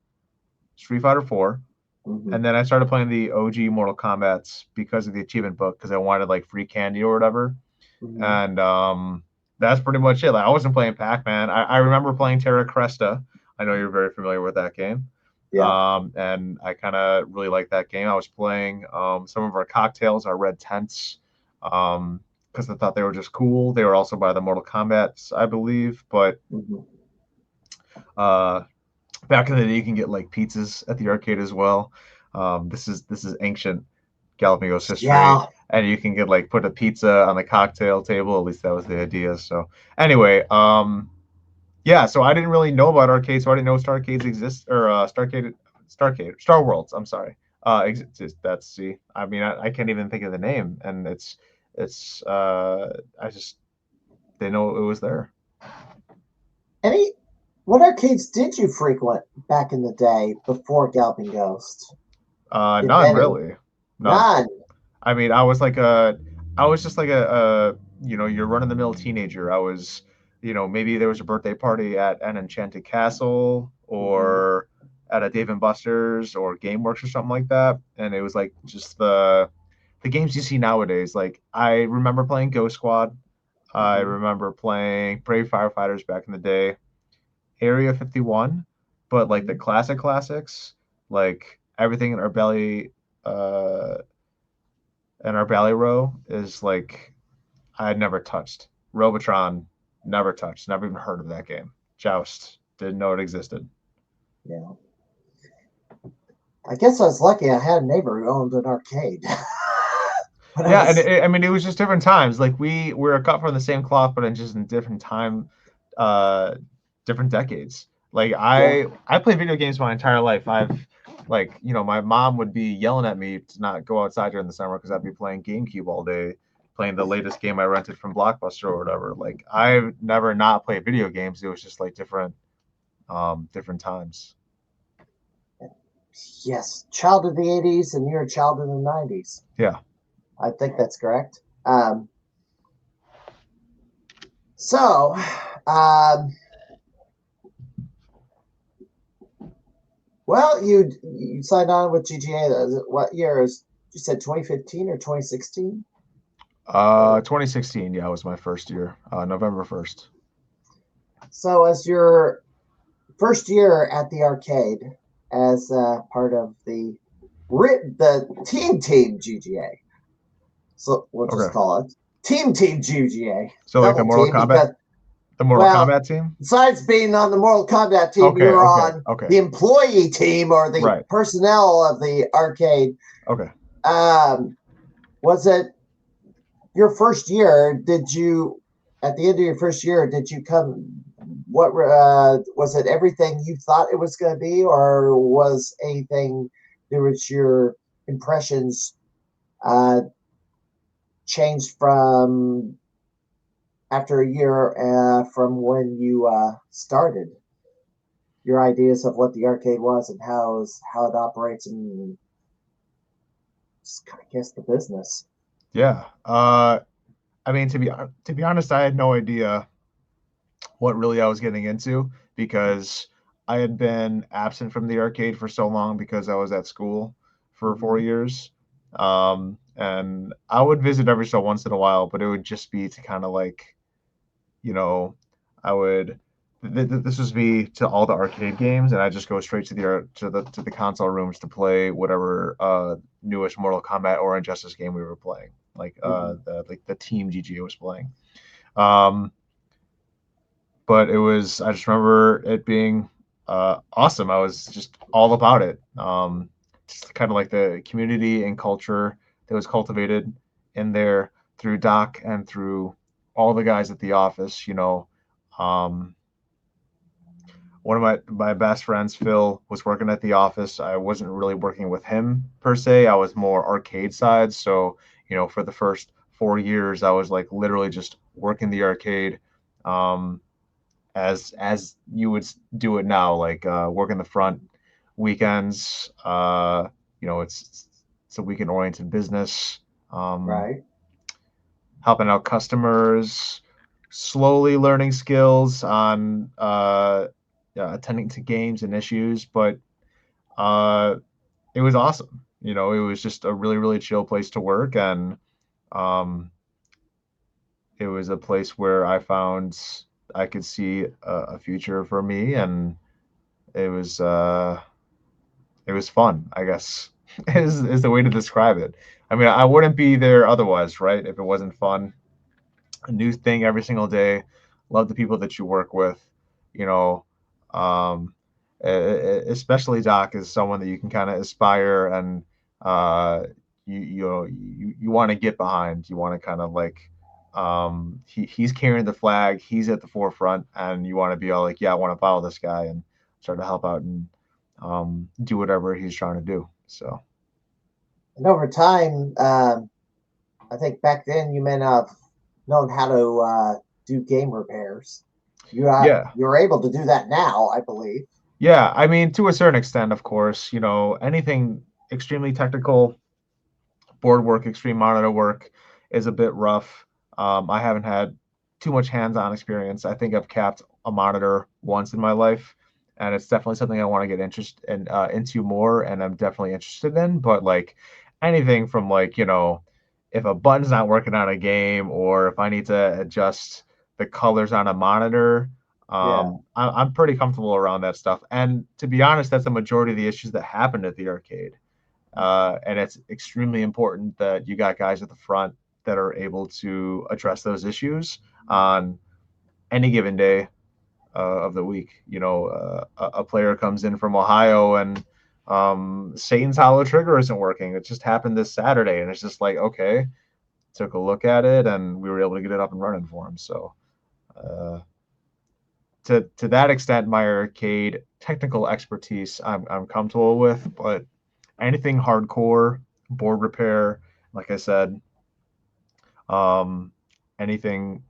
Street Fighter 4, and then I started playing the OG Mortal Kombat's because of the achievement book because I wanted like free candy or whatever. And that's pretty much it. Like I wasn't playing Pac-Man. I remember playing Terra Cresta. I know you're very familiar with that game. Yeah. And I kind of really liked that game. I was playing some of our cocktails, our red tents, because I thought they were just cool. They were also by the Mortal Kombat, I believe. But back in the day, you can get like pizzas at the arcade as well. This is ancient Galloping Ghost history. Yeah. And you can get like put a pizza on the cocktail table. At least that was the idea. So anyway, yeah. So I didn't really know about arcades, so I didn't know Starcades exist or Star Worlds. I'm sorry. That's see. I mean, I can't even think of the name, and it's I just didn't know it was there. What arcades did you frequent back in the day before Galloping Ghost? None really. None. I mean, I was just like you're run of the mill teenager. I was, maybe there was a birthday party at an Enchanted Castle or at a Dave and Buster's or GameWorks or something like that, and it was like just the games you see nowadays. Like I remember playing Ghost Squad. I remember playing Brave Firefighters back in the day, Area 51, but like the classics, like everything in our belly. And our Valley Row is like I had never touched. Robotron, never touched. Never even heard of that game. Joust, didn't know it existed. Yeah. I guess I was lucky. I had a neighbor who owned an arcade. Yeah, and I mean it was just different times. Like we're cut from the same cloth, but in just in different time, different decades. Like I played video games my entire life. I've my mom would be yelling at me to not go outside during the summer because I'd be playing GameCube all day, playing the latest game I rented from Blockbuster or whatever. Like I've never not played video games. It was just like different times. Yes, child of the 80s and you're a child of the 90s. Yeah. I think that's correct. So, well, you signed on with GGA. What year is? You said 2015 or 2016? 2016. Yeah, was my first year. November 1st. So, as your first year at the arcade, as part of the team GGA. So we'll just call it team GGA. So like the Mortal Kombat, Kombat team. Besides being on the Mortal Kombat team, you were on the employee team or the personnel of the arcade. Okay. Was it your first year? Did you, at the end of your first year, did you come? What was it? Everything you thought it was going to be, or was anything? There was your impressions changed from after a year from when you started? Your ideas of what the arcade was and how it operates and just kind of guess the business. Yeah. I mean, to be honest, I had no idea what really I was getting into because I had been absent from the arcade for so long because I was at school for 4 years. And I would visit every so once in a while, but it would just be to kind of like, I would. This was me to all the arcade games, and I just go straight to the console rooms to play whatever newest Mortal Kombat or Injustice game we were playing, like the team GGA was playing. But I just remember it being awesome. I was just all about it. Just kind of like the community and culture that was cultivated in there through Doc and through all the guys at the office. One of my best friends, Phil, was working at the office. I wasn't really working with him per se. I was more arcade side. So, for the first 4 years, I was like literally just working the arcade. as you would do it now, like working the front weekends. It's a weekend oriented business. Um, Right. Helping out customers, slowly learning skills on yeah, attending to games and issues, but uh, it was awesome. It was just a really, really chill place to work, and um, it was a place where I found I could see a future for me, and it was uh, it was fun, I guess, is the way to describe it. I mean, I wouldn't be there otherwise, right? If it wasn't fun, a new thing every single day. Love the people that you work with. You know, um, especially Doc is someone that you can kind of aspire and uh, you want to get behind. You want to kind of like he's carrying the flag. He's at the forefront, and you want to be all like, yeah, I want to follow this guy and start to help out and do whatever he's trying to do. So And over time, I think back then you may not have known how to do game repairs. yeah. You're able to do that now, I believe. Yeah, I mean, to a certain extent, of course, anything extremely technical, board work, extreme monitor work is a bit rough. I haven't had too much hands-on experience. I think I've capped a monitor once in my life, and it's definitely something I want to get into more, and I'm definitely interested in. But like anything from like, if a button's not working on a game, or if I need to adjust the colors on a monitor, Yeah. I'm pretty comfortable around that stuff. And to be honest, that's the majority of the issues that happen at the arcade. And it's extremely important that you got guys at the front that are able to address those issues on any given day of the week. A player comes in from Ohio and Satan's hollow trigger isn't working. It just happened this Saturday, and it's just like, okay, took a look at it, and we were able to get it up and running for him. So uh, to that extent, my arcade technical expertise I'm comfortable with, but anything hardcore, board repair, like I said, um, anything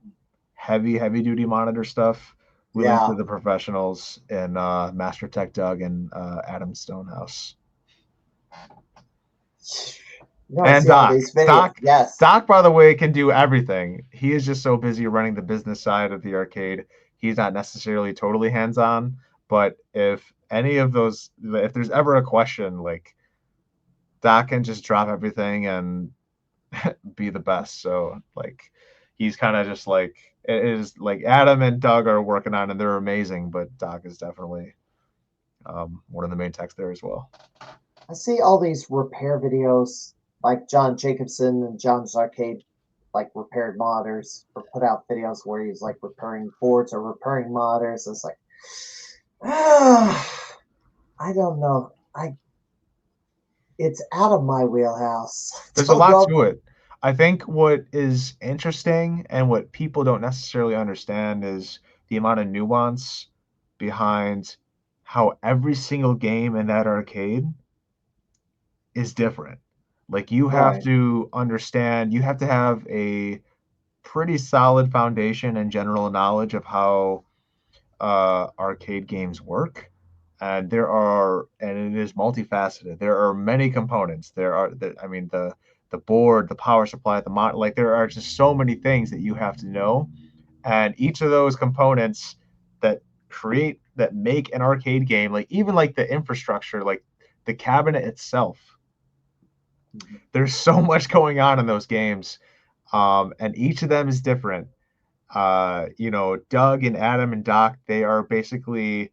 heavy duty monitor stuff, we leave Yeah. to the professionals in Master Tech Doug and Adam Stonehouse. I And see all Doc. these videos. Doc, Yes. Doc, by the way, can do everything. He is just so busy running the business side of the arcade. He's not necessarily totally hands on, but if there's ever a question, like Doc can just drop everything and be the best. So like he's kind of just like it is like Adam and Doug are working on and they're amazing, but Doc is definitely one of the main techs there as well. I see all these repair videos like John Jacobson and John's Arcade, like repaired monitors, or put out videos where he's like repairing boards or repairing monitors. It's like, I don't know. It's out of my wheelhouse. There's a Don't lot know. to it. I think what is interesting and what people don't necessarily understand is the amount of nuance behind how every single game in that arcade is different. Like you have Right. to understand, you have to have a pretty solid foundation and general knowledge of how arcade games work. And it is multifaceted. There are many components. I mean, the board, the power supply, like there are just so many things that you have to know. And each of those components that that make an arcade game, like even like the infrastructure, like the cabinet itself, there's so much going on in those games. And each of them is different. Doug and Adam and Doc, they are basically,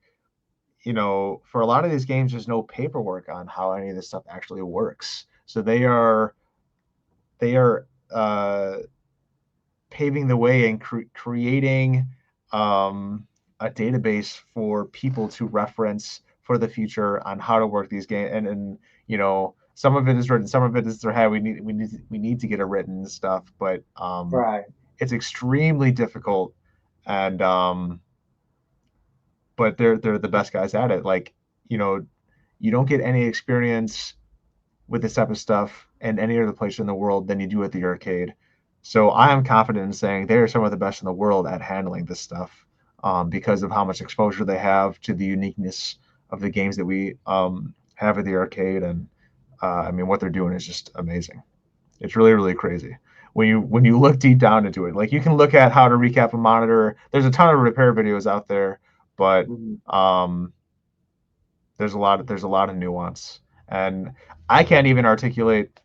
for a lot of these games, there's no paperwork on how any of this stuff actually works. So they are paving the way and creating a database for people to reference for the future on how to work these games. And some of it is written, some of it is their head. We need to get it written and stuff, but Right. it's extremely difficult. And but they're the best guys at it. Like, you don't get any experience with this type of stuff in any other place in the world than you do at the arcade. So I am confident in saying they are some of the best in the world at handling this stuff. because of how much exposure they have to the uniqueness of the games that we have at the arcade. And I mean, what they're doing is just amazing. It's really, really crazy when you look deep down into it. Like, you can look at how to recap a monitor. There's a ton of repair videos out there, but there's a lot of nuance, and I can't even articulate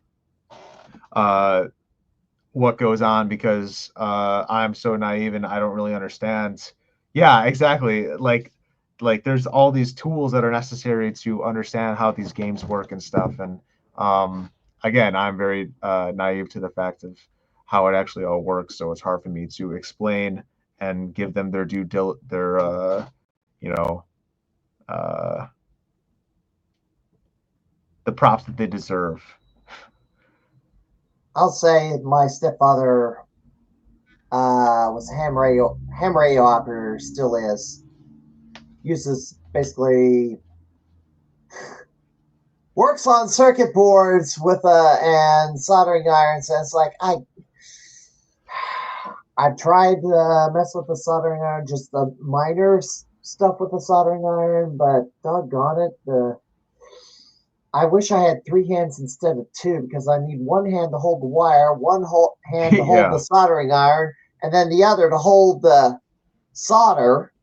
what goes on because I'm so naive and I don't really understand. Yeah, exactly. Like there's all these tools that are necessary to understand how these games work and stuff. And again, I'm very naive to the fact of how it actually all works. So it's hard for me to explain and give them their you know uh, the props that they deserve. I'll say my stepfather was a ham radio operator, still is. Uses basically works on circuit boards with and soldering irons. And it's like I've tried to mess with the soldering iron, just the minor stuff with the soldering iron, but doggone it, I wish I had 3 hands instead of 2 because I need one hand to hold the wire, hand to hold the Yeah. soldering iron, and then the other to hold the solder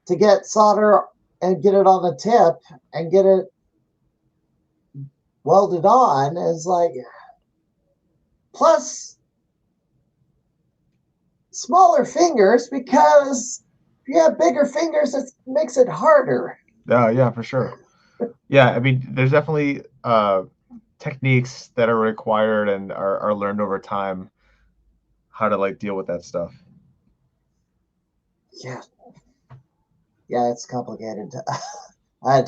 to get solder and get it on the tip and get it welded on. Is like, plus smaller fingers because if you have bigger fingers, it makes it harder. Yeah, for sure. Yeah, I mean, there's definitely techniques that are required and are learned over time how to like deal with that stuff. Yeah, yeah, it's complicated. I,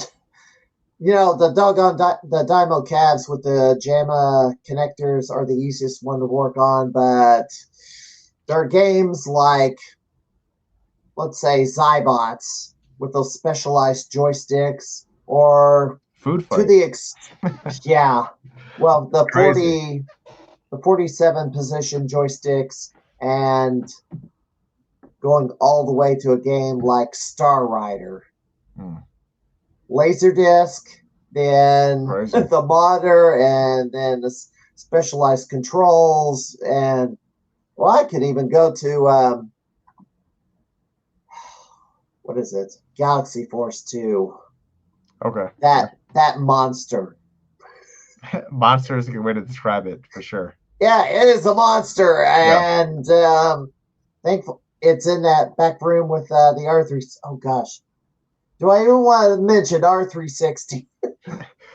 the doggone the Dymo cabs with the JAMA connectors are the easiest one to work on, but there are games like, let's say, Zybots with those specialized joysticks, or Food to fight. the yeah, well, Crazy. the 47 position joysticks, and going all the way to a game like Star Rider. Laserdisc, then Crazy. the monitor, and then the specialized controls. And well, I could even go to what is it? Galaxy Force 2. Okay. That monster. Monster is a good way to describe it for sure. Yeah, it is a monster, Yeah. and thankful it's in that back room with the R3. Oh gosh, do I even want to mention R360?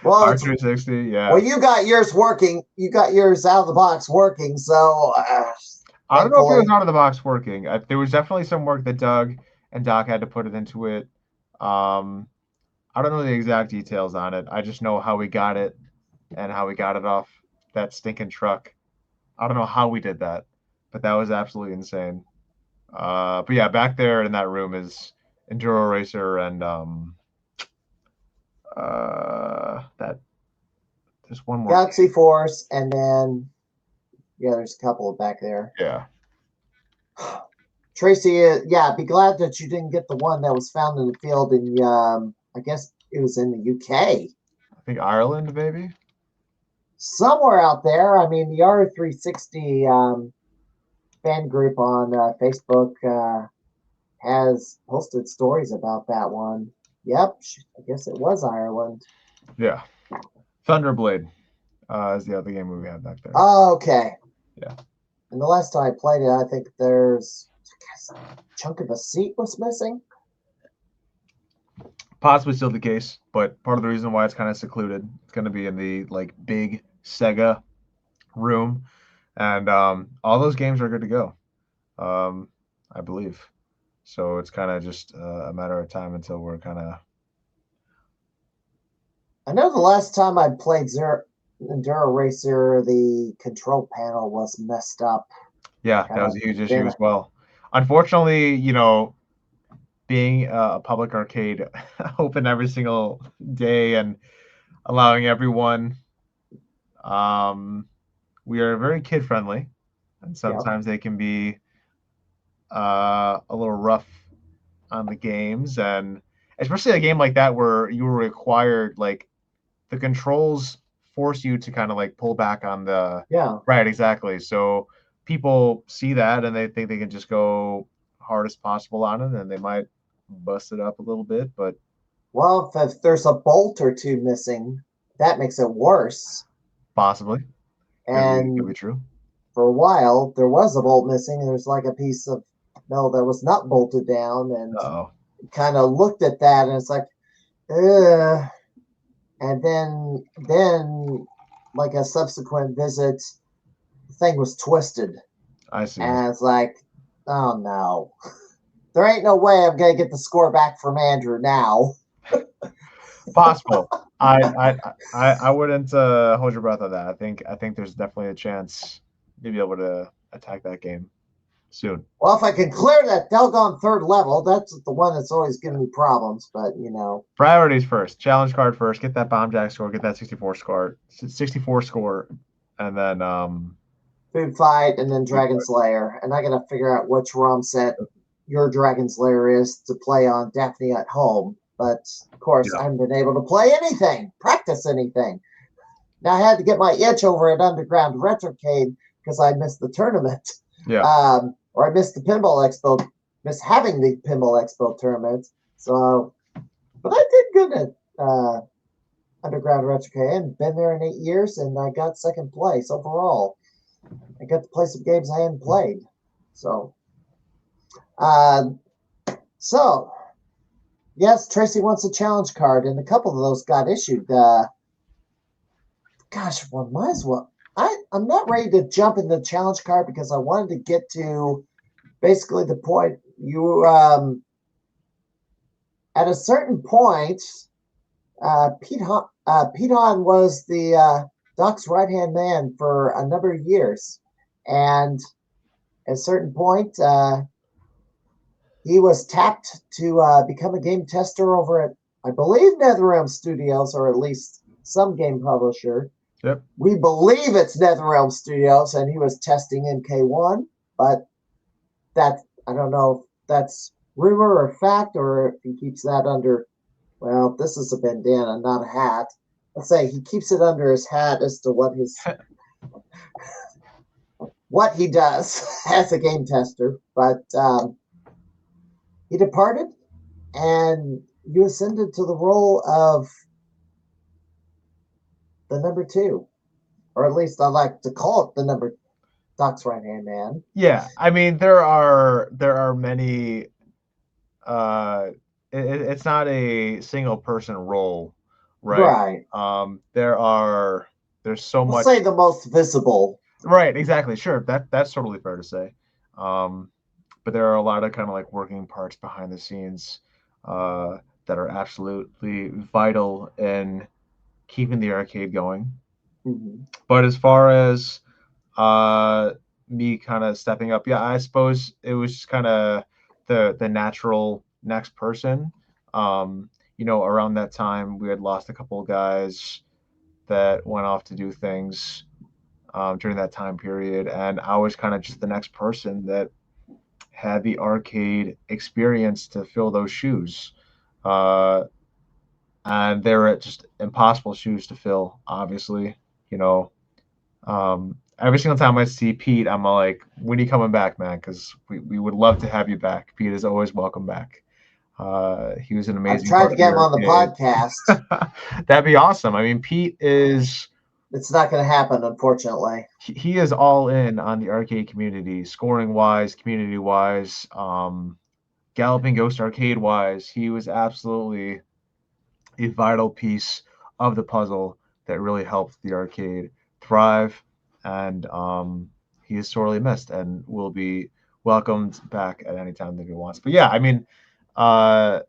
Well, R360, well, yeah. you got yours working. You got yours out of the box working. So I don't know if it was thankfully, out of the box working. There was definitely some work that Doug and Doc had to put it into it. Um, I don't know the exact details on it. I just know how we got it and how we got it off that stinking truck. I don't know how we did that, but that was absolutely insane. But yeah, back there in that room is Enduro Racer and that there's one more Galaxy game. Force, and then yeah, there's a couple back there. Yeah. Tracy, yeah, be glad that you didn't get the one that was found in the field in, I guess it was in the UK. I think Ireland, maybe. Somewhere out there. I mean, the R360 fan group on Facebook has posted stories about that one. Yep, I guess it was Ireland. Yeah. Thunderblade is the other game we had back there. Oh, okay. Yeah. And the last time I played it, I think there's a chunk of a seat was missing. Possibly still the case, but part of the reason why it's kind of secluded, it's going to be in the like big Sega room, and all those games are good to go, I believe. So it's kind of just a matter of time until we're kind of. I know the last time I played Enduro Racer, the control panel was messed up. Yeah, that was a huge issue as well. Unfortunately, being a public arcade open every single day and allowing everyone, we are very kid friendly, and sometimes they can be a little rough on the games, and especially a game like that where you were required, like, the controls force you to kind of like pull back on the Yeah. right, exactly. So people see that and they think they can just go hard as possible on it, and they might bust it up a little bit, but Well, if there's a bolt or two missing, that makes it worse. possibly could be And true. for a while, there was a bolt missing, and there's like a piece of metal that was not bolted down, and Oh, kind of looked at that, and it's like, ugh. And then, like a subsequent visit, the thing was twisted, I see. and it's like, oh no, there ain't no way I'm gonna get the score back from Andrew now. Possible. I wouldn't hold your breath on that. I think there's definitely a chance you'll be able to attack that game soon. Well, if I can clear that doggone third level, that's the one that's always giving me problems. But Priorities first. Challenge card first. Get that bomb jack score. Get that 64 score, and then food fight and then Dragon Slayer, and I gotta figure out which ROM set your Dragon Slayer is to play on Daphne at home. But of course, yeah, I haven't been able to play anything, practice anything. Now I had to get my itch over at Underground Retrocade because I missed the tournament, yeah. or I missed the Pinball Expo, missed having the Pinball Expo tournament. So, but I did good at Underground Retrocade, and been there in 8 years, and I got second place overall. I got to play some games I hadn't played. So, uh, so yes, Tracy wants a challenge card, and a couple of those got issued. Gosh, well, might as well. I'm not ready to jump in the challenge card because I wanted to get to basically the point you at a certain point. Pete Hahn was the Doc's right hand man for a number of years, and at a certain point, he was tapped to become a game tester over at, I believe, NetherRealm Studios, or at least some game publisher. Yep. We believe it's NetherRealm Studios, and he was testing MK1, but that, I don't know if that's rumor or fact, or if he keeps that under, well, this is a bandana, not a hat. Let's say he keeps it under his hat as to what he does as a game tester. But he departed, and you ascended to the role of the number two, or at least I like to call it the number Doc's right hand man. Yeah, I mean there are many. It's not a single person role, right? Right. There's so We'll much. say the most visible. Right, exactly. Sure, that's totally fair to say. Um, but there are a lot of kind of like working parts behind the scenes that are absolutely vital in keeping the arcade going. Mm-hmm. But as far as me kind of stepping up, yeah, I suppose it was just kind of the natural next person. Around that time we had lost a couple of guys that went off to do things during that time period, and I was kind of just the next person that had the arcade experience to fill those shoes. Uh, and they were just impossible shoes to fill, obviously. You know, every single time I see Pete, I'm like, when are you coming back, man? Because we would love to have you back. Pete is always welcome back. He was an I've amazing tried part to of the get him on the arcade. podcast. That'd be awesome. I mean, Pete is It's not going to happen, unfortunately. he is all in on the arcade community, scoring wise, community wise, Galloping Ghost Arcade wise. He was absolutely a vital piece of the puzzle that really helped the arcade thrive, and he is sorely missed and will be welcomed back at any time that he wants. But yeah, I mean, uh,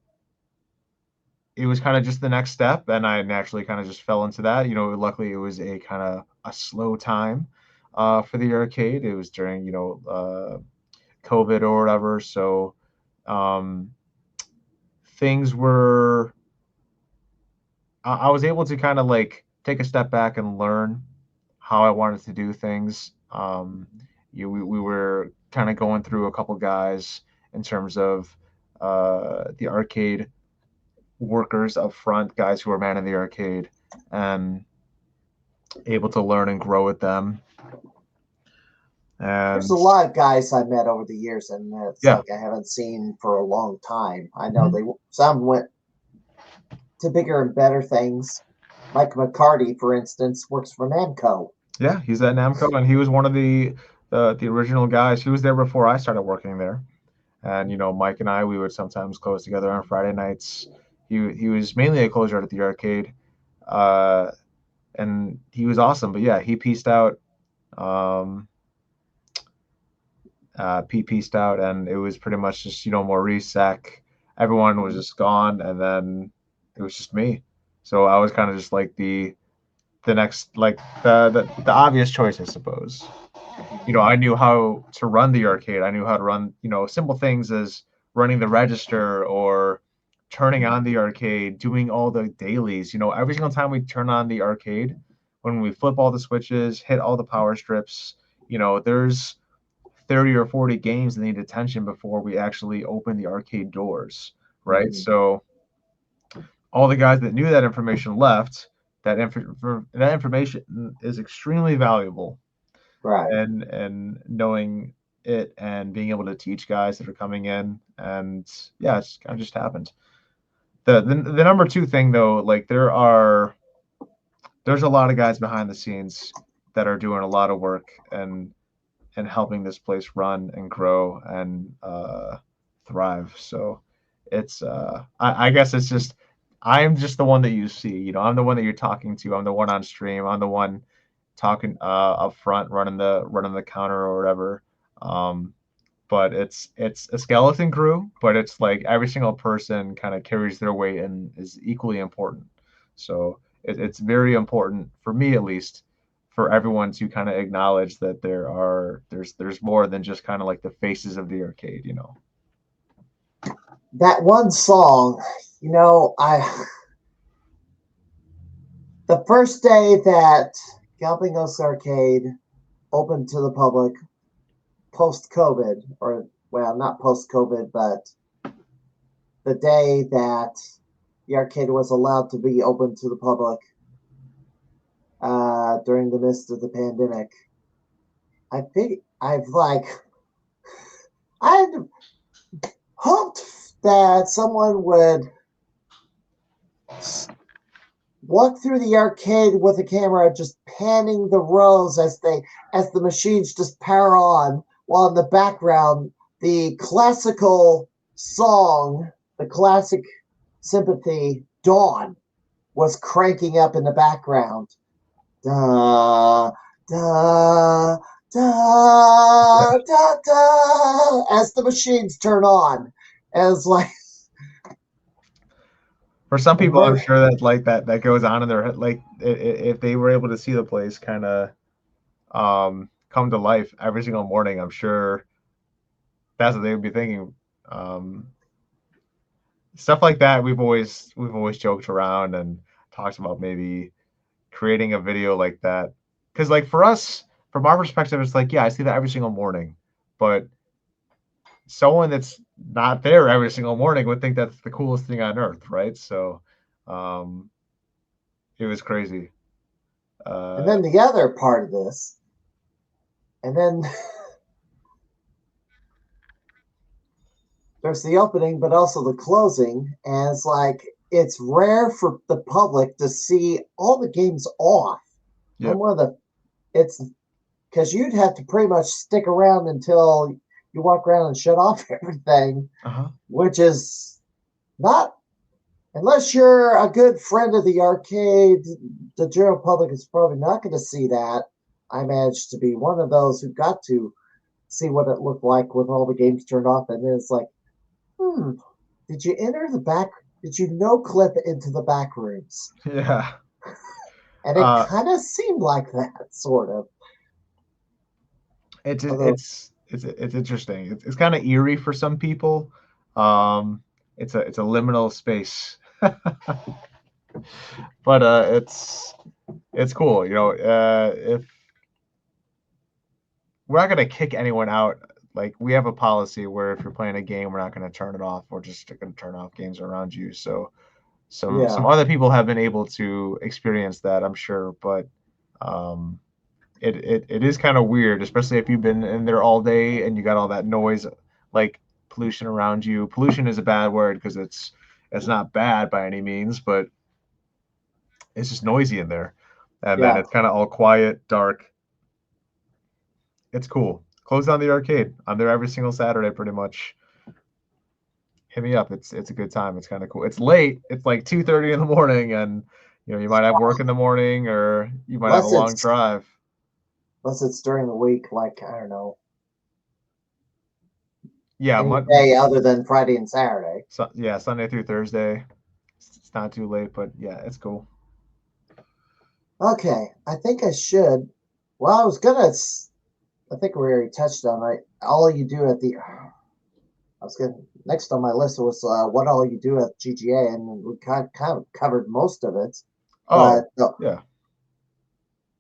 it was kind of just the next step, and I naturally kind of just fell into that. Luckily it was a kind of a slow time for the arcade. It was during COVID or whatever, so um, things were. I was able to kind of like take a step back and learn how I wanted to do things. We were kind of going through a couple guys in terms of the arcade workers up front, guys who are manning the arcade, and able to learn and grow with them. There's And a lot of guys I met over the years, and it's yeah, like I haven't seen for a long time. I know some went to bigger and better things. Mike McCarty, for instance, works for Namco. yeah, he's at Namco, and he was one of the original guys. He was there before I started working there. And Mike and I, we would sometimes close together on Friday nights. He was mainly a closer at the arcade, uh, and he was awesome. But yeah, he pieced out. Pete pieced out, and it was pretty much just Maurice, Zach, everyone was just gone, and then it was just me. So I was kind of just like the next, like the obvious choice, I suppose. I knew how to run the arcade. I knew how to run, simple things as running the register or turning on the arcade, doing all the dailies. Every single time we turn on the arcade, when we flip all the switches, hit all the power strips, there's 30 or 40 games that need attention before we actually open the arcade doors, right? So all the guys that knew that information left. That information is extremely valuable, Right. and knowing it and being able to teach guys that are coming in, and yeah, it's kind of just happened. The number two thing though, like there's a lot of guys behind the scenes that are doing a lot of work and helping this place run and grow and thrive. So it's I guess it's just I'm just the one that you see. I'm the one that you're talking to. I'm the one on stream. I'm the one talking up front, running the counter or whatever. But it's a skeleton crew, but it's like every single person kind of carries their weight and is equally important. So it's very important for me, at least, for everyone to kind of acknowledge that there's more than just kind of like the faces of the arcade. That one song, the first day that Galloping Ghost Arcade opened to the public post-COVID, or well, not post-COVID, but the day that the arcade was allowed to be open to the public during the midst of the pandemic. I've I had hoped that someone would walk through the arcade with a camera, just panning the rows as the machines just power on, while in the background the classical song, the classic sympathy Dawn, was cranking up in the background. Da da da da da as the machines turn on. As like For some people, I'm sure that like that goes on in their head. Like if they were able to see the place kind of come to life every single morning, I'm sure that's what they would be thinking. Stuff like that, we've always joked around and talked about maybe creating a video like that. Because like for us, from our perspective, it's like, yeah, I see that every single morning, but someone that's not there every single morning would think that's the coolest thing on earth, right? So it was crazy. and then the other part of this, and then there's the opening, but also the closing, and it's like it's rare for the public to see all the games off. Yep. I'm one of the it's because you'd have to pretty much stick around until you walk around and shut off everything, which is not, unless you're a good friend of the arcade, the general public is probably not going to see that. I managed to be one of those who got to see what it looked like with all the games turned off, and then it's like, did you enter the back? Did you no clip into the back rooms? Yeah. And it kind of seemed like that, sort of. It's interesting. It's kind of eerie for some people. It's a liminal space, but it's cool. If we're not gonna kick anyone out like we have a policy where if you're playing a game, we're not going to turn it off. We're just going to turn off games around you. So some Yeah. other people have been able to experience that, I'm sure, but um, it is kind of weird, especially if you've been in there all day and you got all that noise, like pollution around you. Pollution is a bad word because it's not bad by any means, but it's just noisy in there. And then Yeah. it's kind of all quiet, dark. It's cool. Close down the arcade. I'm there every single Saturday, pretty much. Hit me up. It's a good time. It's kind of cool. It's late. It's like 2:30 in the morning, and you might have work in the morning, or you might have a Unless long it's drive. unless it's during the week, like I don't know, Yeah, any day other than Friday and Saturday. yeah, Sunday through Thursday. It's not too late, but yeah, it's cool. Okay, I think I should. Well, I was gonna. I think we already touched on it. All you do at the. I was gonna. Next on my list was what all you do at GGA, and we kind of covered most of it. Oh, But yeah.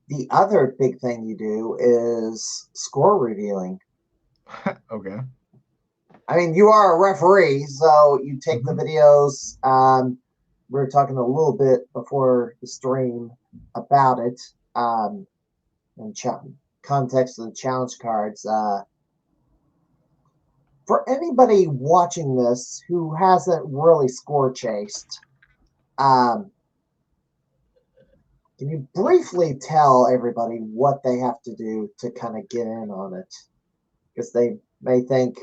the other big thing you do is score revealing. Okay. I mean, you are a referee, so you take the Mhm. videos. We were talking a little bit before the stream about it, and context of the challenge cards. For anybody watching this who hasn't really score chased, um, can you briefly tell everybody what they have to do to kind of get in on it? Because they may think,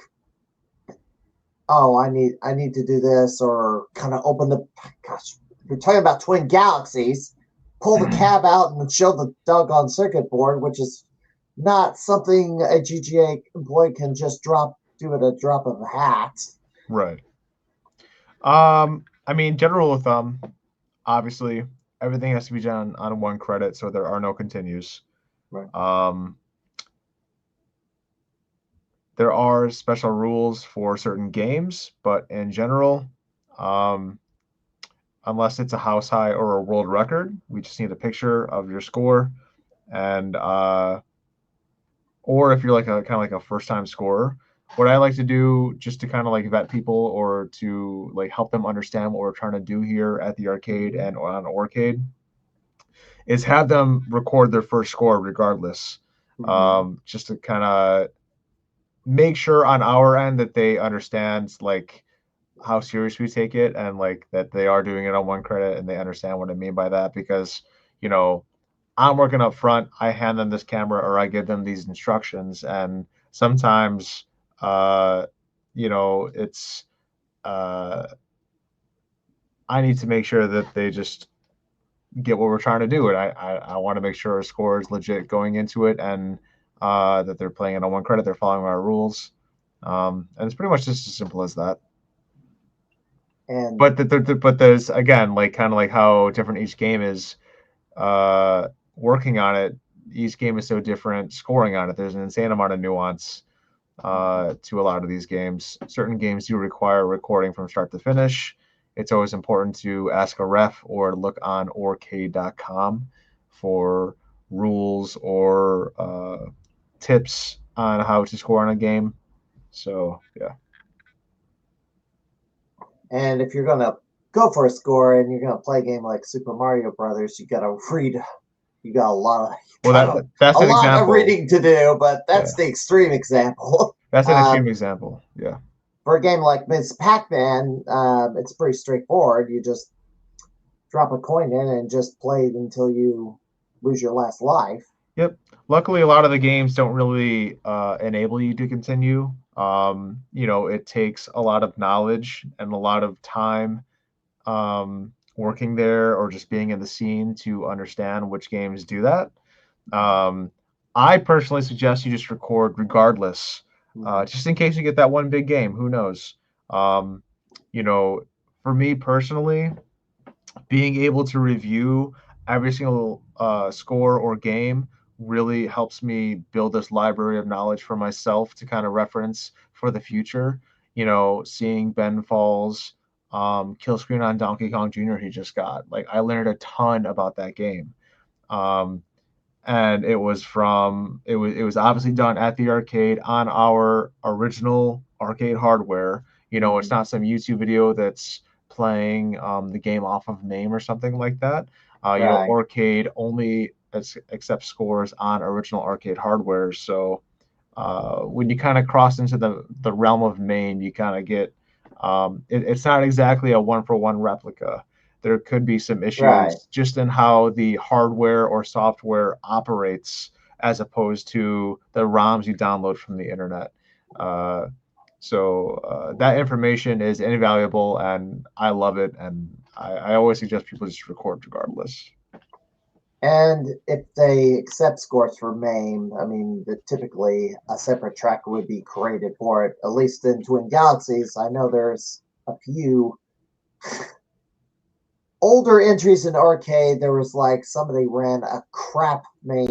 oh, I need to do this, or kind of open the gosh. If you're talking about twin galaxies, pull the cab out and show the doggone circuit board, which is not something a GGA employee can just do at a drop of a hat. Right. I mean, general rule of thumb, obviously, everything has to be done on one credit, so there are no continues. Right. Um, there are special rules for certain games, but in general, um, unless it's a house high or a world record, we just need a picture of your score, and or if you're like a kind of like a first time scorer, what I like to do just to kind of like vet people or to like help them understand what we're trying to do here at the arcade and on Orcade is have them record their first score regardless, just to kind of make sure on our end that they understand like how serious we take it and like that they are doing it on one credit and they understand what I mean by that because you know I'm working up front, I hand them this camera or I give them these instructions and sometimes it's uh I need to make sure that they just get what we're trying to do and I want to make sure our score is legit going into it and that they're playing it on one credit, they're following our rules. And it's pretty much just as simple as that. And But there's again like kind of like how different each game is. Working on it, each game is so different. Scoring on it, there's an insane amount of nuance to a lot of these games. Certain games do require recording from start to finish. It's always important to ask a ref or look on orcade.com for rules or tips on how to score on a game. So yeah. and if you're gonna go for a score and you're gonna play a game like Super Mario Brothers, you gotta read. You got a lot of Well, that's a an lot of example. reading to do, but Yeah, that's the extreme example. that's an extreme example. Yeah. For a game like Miss Pac-Man, it's pretty straightforward. You just drop a coin in and just play it until you lose your last life. Yep. Luckily, a lot of the games don't really enable you to continue. It takes a lot of knowledge and a lot of time working there or just being in the scene to understand which games do that. Um, I personally suggest you just record regardless, just in case you get that one big game. Who knows? Um, you know, for me personally, being able to review every single score or game really helps me build this library of knowledge for myself to kind of reference for the future. Seeing Ben Fall's kill screen on Donkey Kong Jr. he just got. Like I learned a ton about that game. Um, and it was obviously done at the arcade on our original arcade hardware. It's not some YouTube video that's playing the game off of MAME or something like that. Right. Arcade only accepts scores on original arcade hardware. So when you kind of cross into the realm of MAME, you kind of get it's not exactly a one-for-one replica. There could be some issues just in how the hardware or software operates as opposed to the ROMs you download from the internet. So that information is invaluable, and I love it, and I always suggest people just record regardless. And if they accept scores for MAME, I mean, typically a separate track would be created for it. At least in Twin Galaxies, I know there's a few older entries in arcade. There was like somebody ran a crap MAME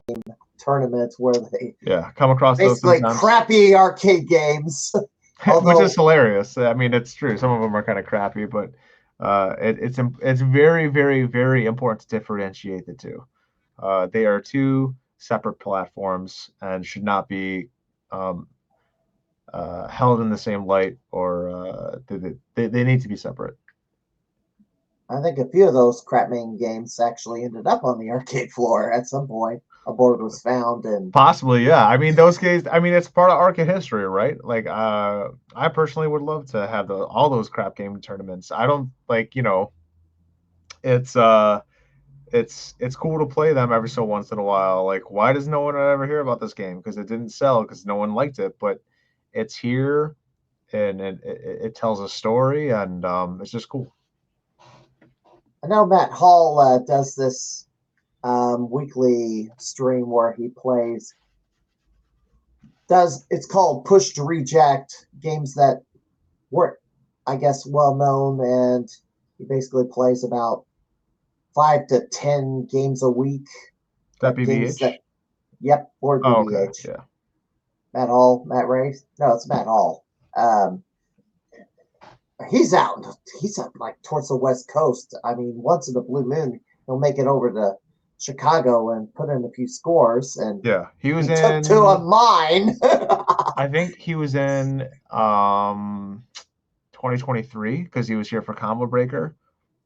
tournament where they come across basically those crappy arcade games. Which is hilarious. I mean, it's true. Some of them are kind of crappy, but it's very, very, very important to differentiate the two. They are two separate platforms and should not be held in the same light, or they need to be separate. I think a few of those crap MAME games actually ended up on the arcade floor at some point. A board was found, and possibly, yeah. I mean, those games. I mean, it's part of arcade history, right? Like, I personally would love to have all those crap game tournaments. I don't like, it's cool to play them every so once in a while. Like, why does no one ever hear about this game? Because it didn't sell, because no one liked it. But it's here, and it tells a story, and it's just cool. I know Matt Hall does this weekly stream where he plays. It's called Push to Reject, games that weren't, I guess, well known, and he basically plays about 5 to 10 games a week. That BBH? Yep, or BBH. Okay, yeah. Matt Hall, Matt Ray? No, it's Matt Hall. He's out like towards the West Coast. I mean, once in a blue moon, he'll make it over to Chicago and put in a few scores. And yeah, he took two of mine. I think he was in 2023 because he was here for Combo Breaker,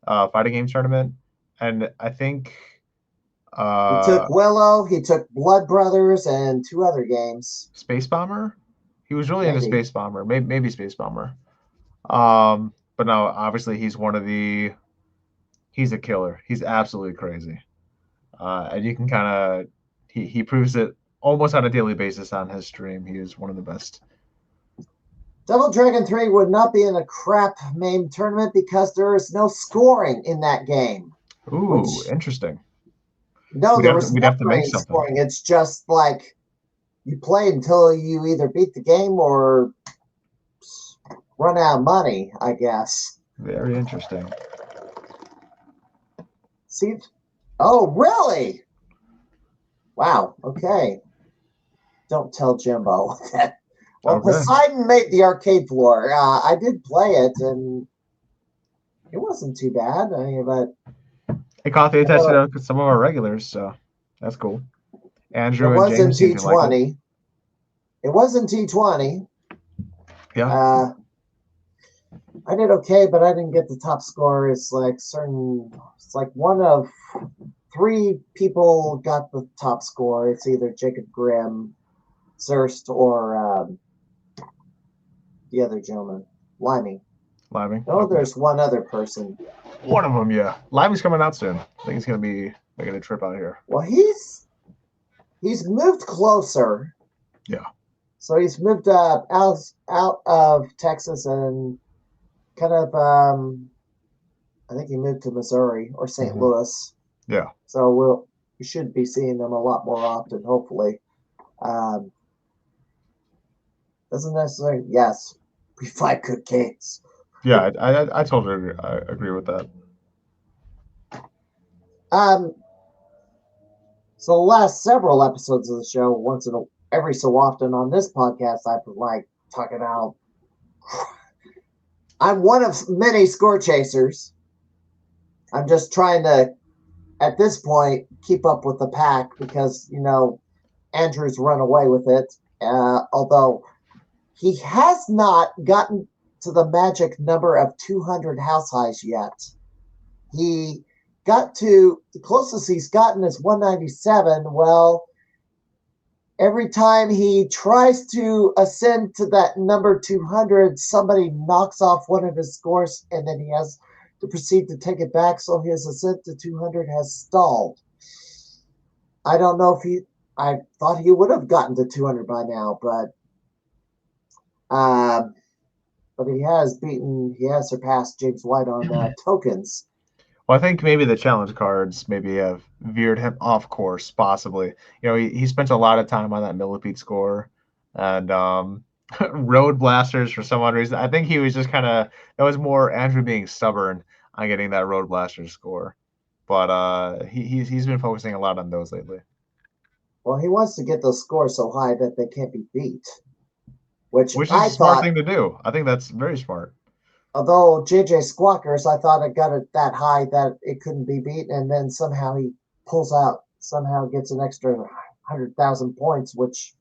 fighting game tournament, and I think he took Willow, he took Blood Brothers, and 2 other games. Space Bomber. He was really into Space Bomber, maybe Space Bomber. But no, obviously he's he's a killer. He's absolutely crazy. And you can kind of, he proves it almost on a daily basis on his stream. He is one of the best. Double Dragon 3 would not be in a crap MAME tournament because there is no scoring in that game. Ooh, interesting. No, we'd have to make something. Scoring. It's just like you play until you either beat the game or run out of money, I guess. Very interesting. See? Oh, really? Wow. Okay. Don't tell Jimbo that. Well, okay. Poseidon made the arcade floor. I did play it, and it wasn't too bad. I mean, but it caught the attention of some of our regulars, so that's cool. Andrew and James T20. Like it was in T20. Yeah. I did okay, but I didn't get the top score. It's like one of 3 people got the top score. It's either Jacob Grimm, Zerst, or the other gentleman, Limey. Oh, there's one other person. One of them, yeah. Limey's coming out soon. I think he's going to be making a trip out here. Well, he's moved closer. Yeah. So he's moved out of Texas and kind of, I think he moved to Missouri or St. Louis. Yeah. So we should be seeing them a lot more often, hopefully. Doesn't necessarily, yes, we fight good games. Yeah, I totally agree with that. So the last several episodes of the show, every so often on this podcast, I like talk about. I'm one of many score chasers. I'm just trying to at this point, keep up with the pack because, Andrew's run away with it. Although he has not gotten to the magic number of 200 house highs yet. He got to the closest he's gotten is 197. Well, every time he tries to ascend to that number 200, somebody knocks off one of his scores, and then he has to proceed to take it back. So his ascent to 200 has stalled. I don't know if I thought he would have gotten to 200 by now, but he has surpassed James White on tokens. Well, I think maybe the challenge cards maybe have veered him off course, possibly. He spent a lot of time on that millipede score, and road blasters for some odd reason. I think he was just that was more Andrew being stubborn on getting that road blaster score, but he's been focusing a lot on those lately. Well, he wants to get those scores so high that they can't be beat, which is I a smart thought, thing to do. I think that's very smart. Although JJ Squawkers, I thought it got it that high that it couldn't be beat, and then somehow he somehow gets an extra 100,000 points, which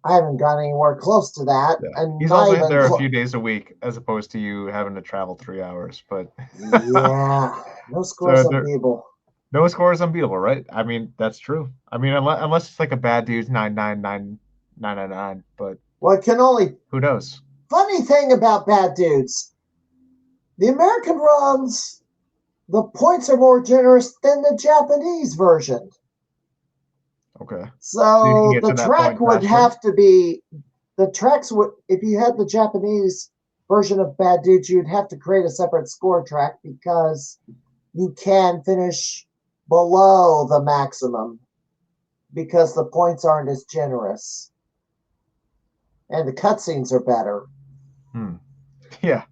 I haven't got anywhere close to that. Yeah. And he's not also even there a few days a week, as opposed to you having to travel 3 hours. But yeah, no scores so unbeatable. No score is unbeatable, right? I mean, that's true. I mean, unless it's like a bad dude's 999,999, but well, it can only. Who knows? Funny thing about bad dudes, the American runs, the points are more generous than the Japanese version. Okay. So the track would have to be the tracks would if you had the Japanese version of Bad Dudes, you'd have to create a separate score track because you can finish below the maximum because the points aren't as generous. And the cutscenes are better. Yeah.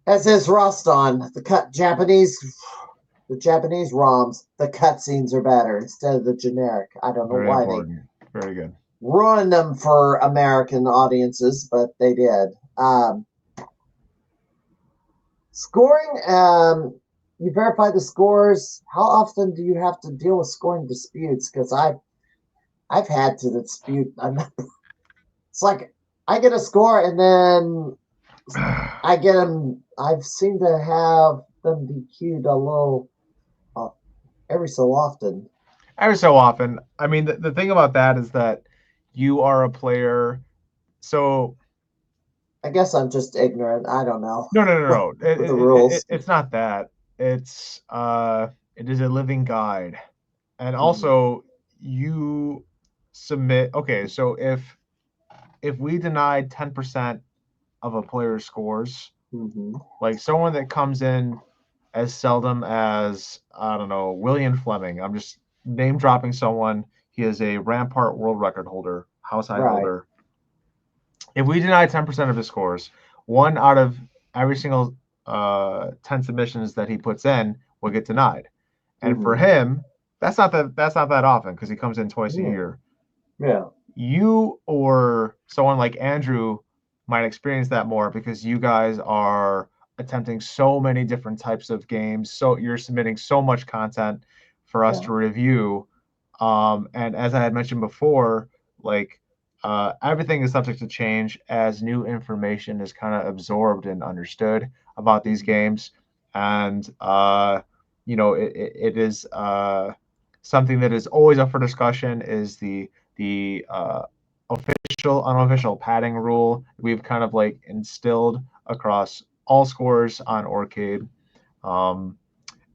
As is Roston, the Japanese ROMs, the cutscenes are better instead of the generic. I don't know Very why important. Very good. Ruined them for American audiences, but they did. Scoring, you verify the scores. How often do you have to deal with scoring disputes? Because I've had to dispute. It's like I get a score and then I get them. I've seemed to have them DQ'd a little every so often. Every so often. I mean, the thing about that is that you are a player, so I guess I'm just ignorant. I don't know. No. The rules. It's not that. It is a living guide, and also you submit. Okay, so if we denied 10% of a player's scores, like someone that comes in as seldom as, I don't know, William Fleming. I'm just name dropping someone. He is a Rampart world record holder, house high holder. If we deny 10% of his scores, 1 out of every single 10 submissions that he puts in will get denied. And for him, that's not that often because he comes in twice a year. Yeah. You or someone like Andrew might experience that more because you guys are attempting so many different types of games. So you're submitting so much content for us to review. And as I had mentioned before, like everything is subject to change as new information is kind of absorbed and understood about these games. And, it is something that is always up for discussion is the official, unofficial padding rule we've kind of like instilled across all scores on Arcade.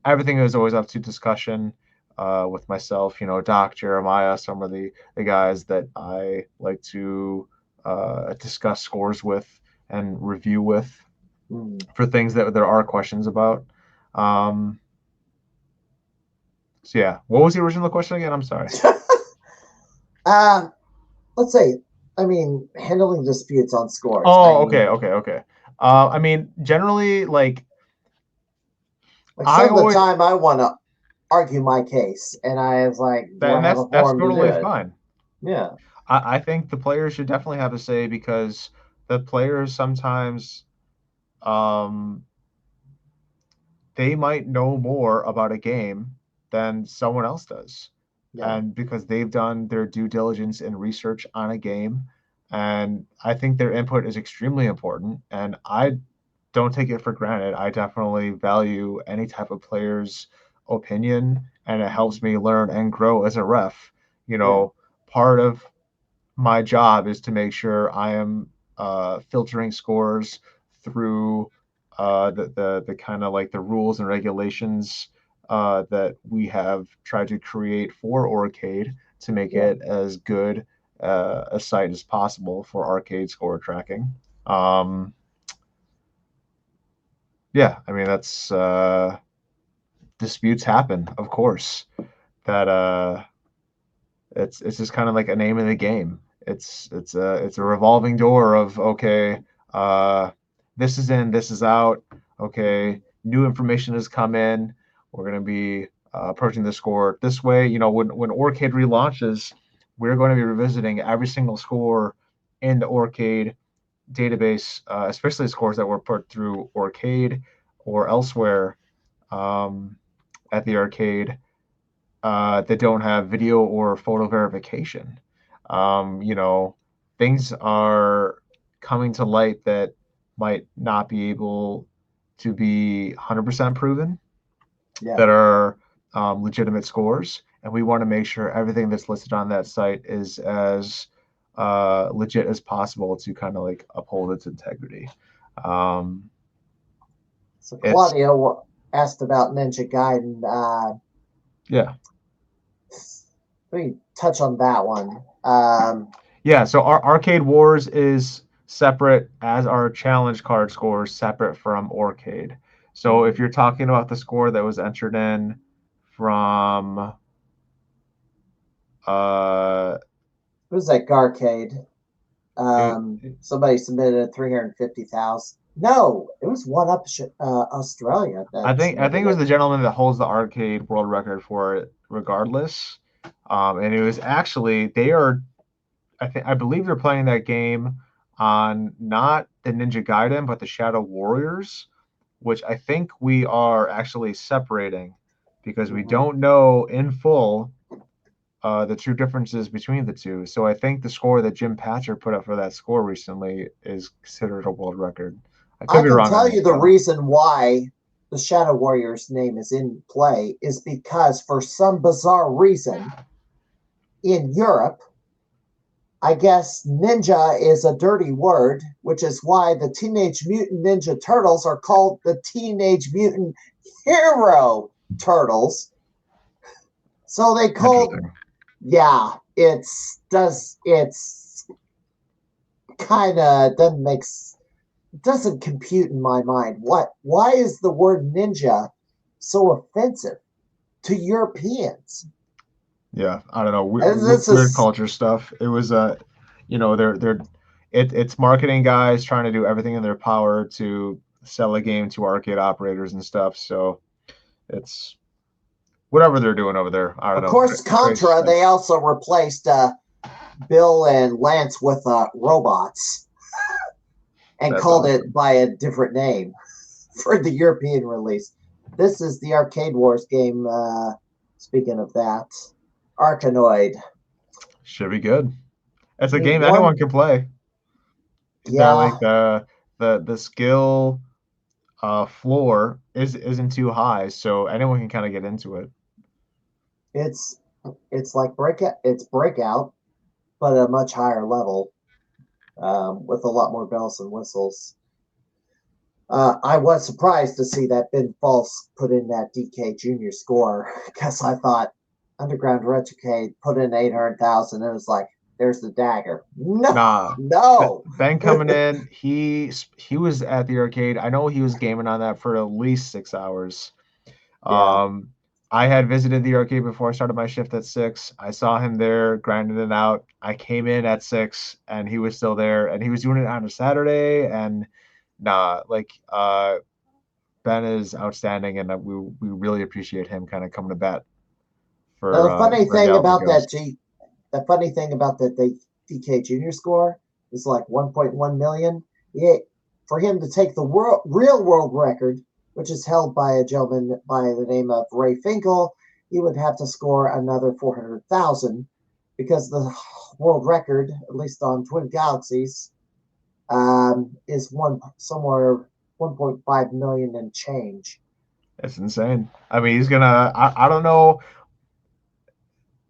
Everything is always up to discussion with myself, Doc, Jeremiah, some of the guys that I like to discuss scores with and review with for things that there are questions about. So yeah, what was the original question again? I'm sorry. Let's say, handling disputes on scores. Oh, okay. I mean, generally, like some of the time I want to argue my case, and I was like, that's totally fine. Yeah. I think the players should definitely have a say because the players sometimes they might know more about a game than someone else does. Yeah. And because they've done their due diligence and research on a game. And I think their input is extremely important. And I don't take it for granted. I definitely value any type of player's opinion, and it helps me learn and grow as a ref. You Yeah. know, part of my job is to make sure I am filtering scores through the kind of like the rules and regulations that we have tried to create for Arcade to make Yeah. it as good a site as possible for arcade score tracking. Um, yeah, I mean that's disputes happen, of course. That it's just kind of like a name of the game. It's a revolving door of okay, uh, this is in, this is out. Okay, new information has come in. We're going to be approaching the score this way. You know, when Orcade relaunches, we're going to be revisiting every single score in the Orcade database, especially scores that were put through Orcade or elsewhere um, at the arcade that don't have video or photo verification. You know, things are coming to light that might not be able to be 100% proven Yeah. that are legitimate scores. And we want to make sure everything that's listed on that site is as legit as possible to kind of like uphold its integrity. Um, So it's, Claudio asked about Ninja Gaiden. yeah. Let me touch on that one. Yeah, so our Arcade Wars is separate as our challenge card scores separate from Orcade. So if you're talking about the score that was entered in from It was like Garcade. it, Somebody submitted 350,000. No, it was one up Australia I that think I submitted think it was it. the gentleman that holds the arcade world record for it regardless. And it was actually they are I believe they're playing that game on not the Ninja Gaiden but the Shadow Warriors, which I think we are actually separating because we Mhm. don't know in full the true differences between the two. So I think the score that Jim Patcher put up for that score recently is considered a world record. I could I be can wrong on tell that you the though. reason why the Shadow Warriors name is in play is because for some bizarre reason in Europe, I guess ninja is a dirty word, which is why the Teenage Mutant Ninja Turtles are called the Teenage Mutant Hero Turtles. So they called, Interesting. yeah, it's kind of doesn't compute in my mind. Why is the word ninja so offensive to Europeans? Yeah, I don't know. This Weird is culture stuff. It was you know, it's marketing guys trying to do everything in their power to sell a game to arcade operators and stuff. So it's whatever they're doing over there. I don't of know. course Creates Contra. They sense. also replaced Bill and Lance with robots and That's called awesome. it by a different name for the European release. This is the Arcade Wars game. Speaking of that, Arkanoid. Should be good. It's I a mean, game anyone can play. The yeah, like the skill floor isn't too high, so anyone can kind of get into it. it's it's like breakout. It's breakout, but at a much higher level, with a lot more bells and whistles. I was surprised to see that Ben False put in that DK Junior score because I thought Underground Retrocade put in 800,000. It was like, there's the dagger. No, Nah, no. Ben coming in, he was at the arcade. I know he was gaming on that for at least 6 hours. Yeah. Um, I had visited the arcade before I started my shift at 6. I saw him there grinding it out. I came in at 6 and he was still there and he was doing it on a Saturday. And nah, like Ben is outstanding and we really appreciate him kind of coming to bat Now for Galloping Ghost. the funny thing about that DK Junior score is like 1.1 million. Yeah, for him to take the real world record which is held by a gentleman by the name of Ray Finkel, he would have to score another 400,000 because the world record, at least on Twin Galaxies, is somewhere 1.5 million and change. It's insane. I mean, he's gonna. I don't know.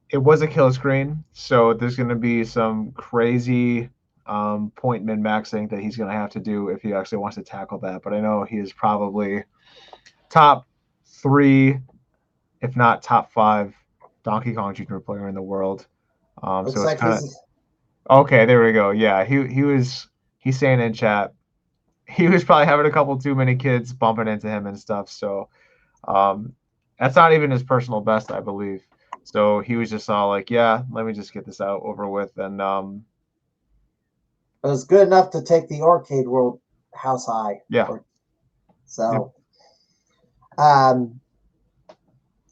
It was a kill screen, so there's gonna be some crazy point min maxing that he's gonna have to do if he actually wants to tackle that. But I know he is probably top 3, if not top 5, Donkey Kong Jr. player in the world. So Looks it's like kind of he's okay. There we go. Yeah, he's saying in chat he was probably having a couple too many kids bumping into him and stuff. So that's not even his personal best, I believe. So he was just all like, "Yeah, let me just get this out over with." And it was good enough to take the arcade world house high. yeah, So,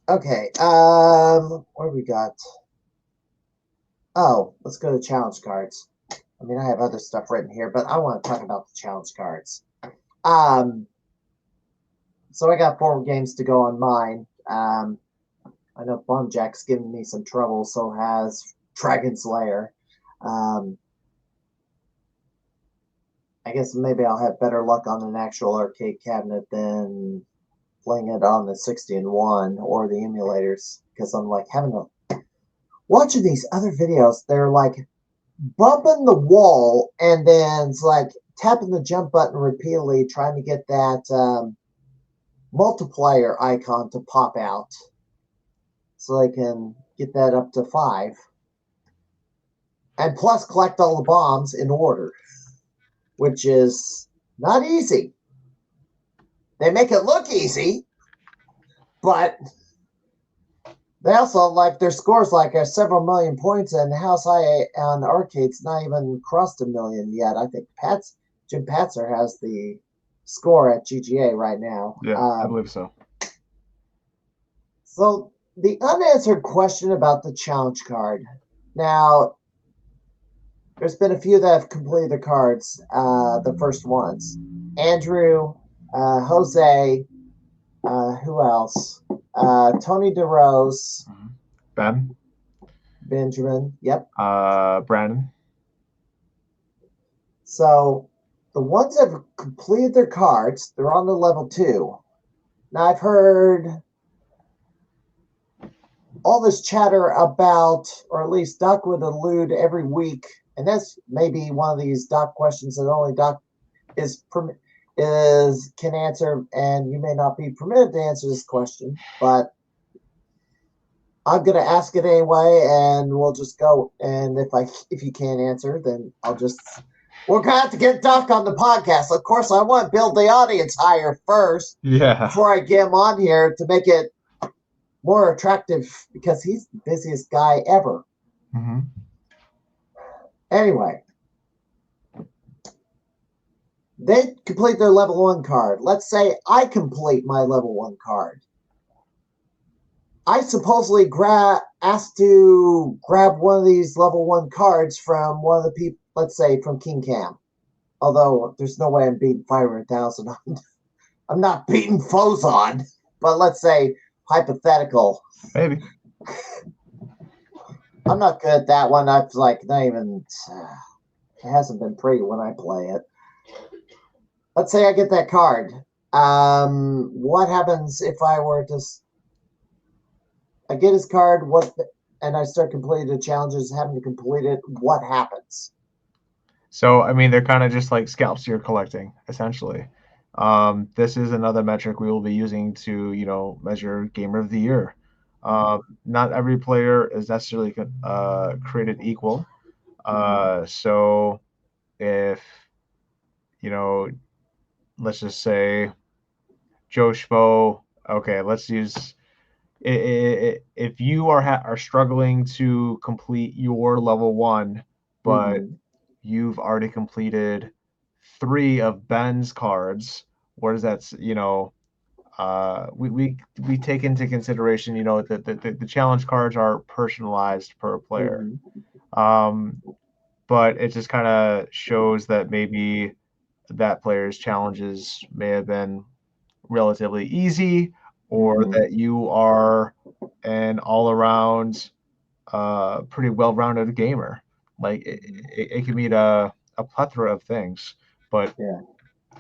okay. What do we got? Oh, let's go to challenge cards. I mean, I have other stuff written here, but I want to talk about the challenge cards. So I got 4 games to go on mine. I know Bumjack's giving me some trouble, so has Dragon's Lair. I guess maybe I'll have better luck on an actual arcade cabinet than playing it on the 60-1 or the emulators, because I'm like watching these other videos. They're like bumping the wall and then it's like tapping the jump button repeatedly, trying to get that multiplier icon to pop out so they can get that up to 5. And plus collect all the bombs in order, which is not easy. They make it look easy, but they also like their scores like are several million points, and House High on arcades not even crossed 1 million yet. I think Jim Patzer has the score at GGA right now. yeah, I believe so. So the unanswered question about the challenge card. Now, there's been a few that have completed the cards, the first ones. Andrew, Jose, who else? Tony DeRose, Benjamin, yep. Brandon. So the ones that have completed their cards, they're on the level 2. Now I've heard all this chatter about, or at least Doc would allude every week, and that's maybe one of these Doc questions that only Doc can answer, and you may not be permitted to answer this question, but I'm gonna ask it anyway, and we'll just go. And if you can't answer, then we're gonna have to get Doc on the podcast. Of course, I want to build the audience higher first, before I get him on here to make it more attractive, because he's the busiest guy ever. Mm-hmm. Anyway, they complete their level 1 card. Let's say I complete my level 1 card. I supposedly asked to grab one of these level 1 cards from one of the people, let's say from King Cam. Although there's no way I'm beating 500,000 on. I'm not beating Fozon, but let's say hypothetical. Maybe. I'm not good at that one. I've like not even. It hasn't been pretty when I play it. Let's say I get that card. What happens if I were to? I get his card. And I start completing the challenges, having to complete it. What happens? So I mean, they're kind of just like scalps you're collecting, essentially. This is another metric we will be using to, measure Gamer of the Year. Not every player is necessarily created equal. So if, let's just say Joe Schmo, okay, let's use, if you are struggling to complete your level 1, but you've already completed 3 of Ben's cards, what is that, we take into consideration, that the challenge cards are personalized per player. But it just kind of shows that maybe that player's challenges may have been relatively easy, or that you are an all-around pretty well-rounded gamer. Like it can mean a plethora of things, but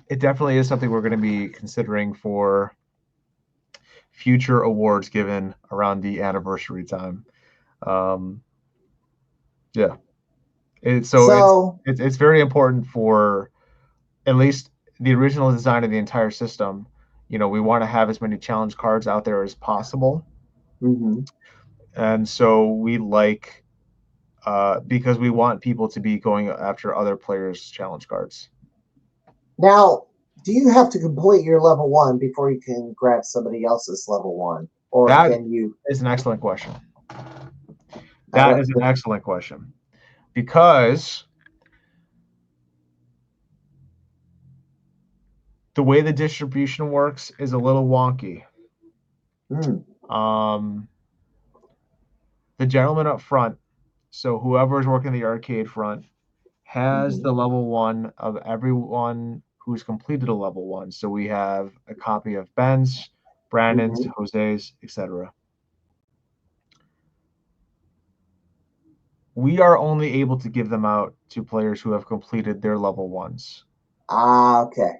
it definitely is something we're going to be considering for future awards given around the anniversary time. Yeah, it's very important for at least the original design of the entire system. You know, we want to have as many challenge cards out there as possible, and so we like because we want people to be going after other players' challenge cards. Now, do you have to complete your level 1 before you can grab somebody else's level 1? Or can you? That is an excellent question. That is an excellent question. Because the way the distribution works is a little wonky. The gentleman up front, so whoever is working the arcade front, has the level 1 of everyone who's completed a level 1. So we have a copy of Ben's, Brandon's, Jose's, etc. We are only able to give them out to players who have completed their level 1s. Ah, okay.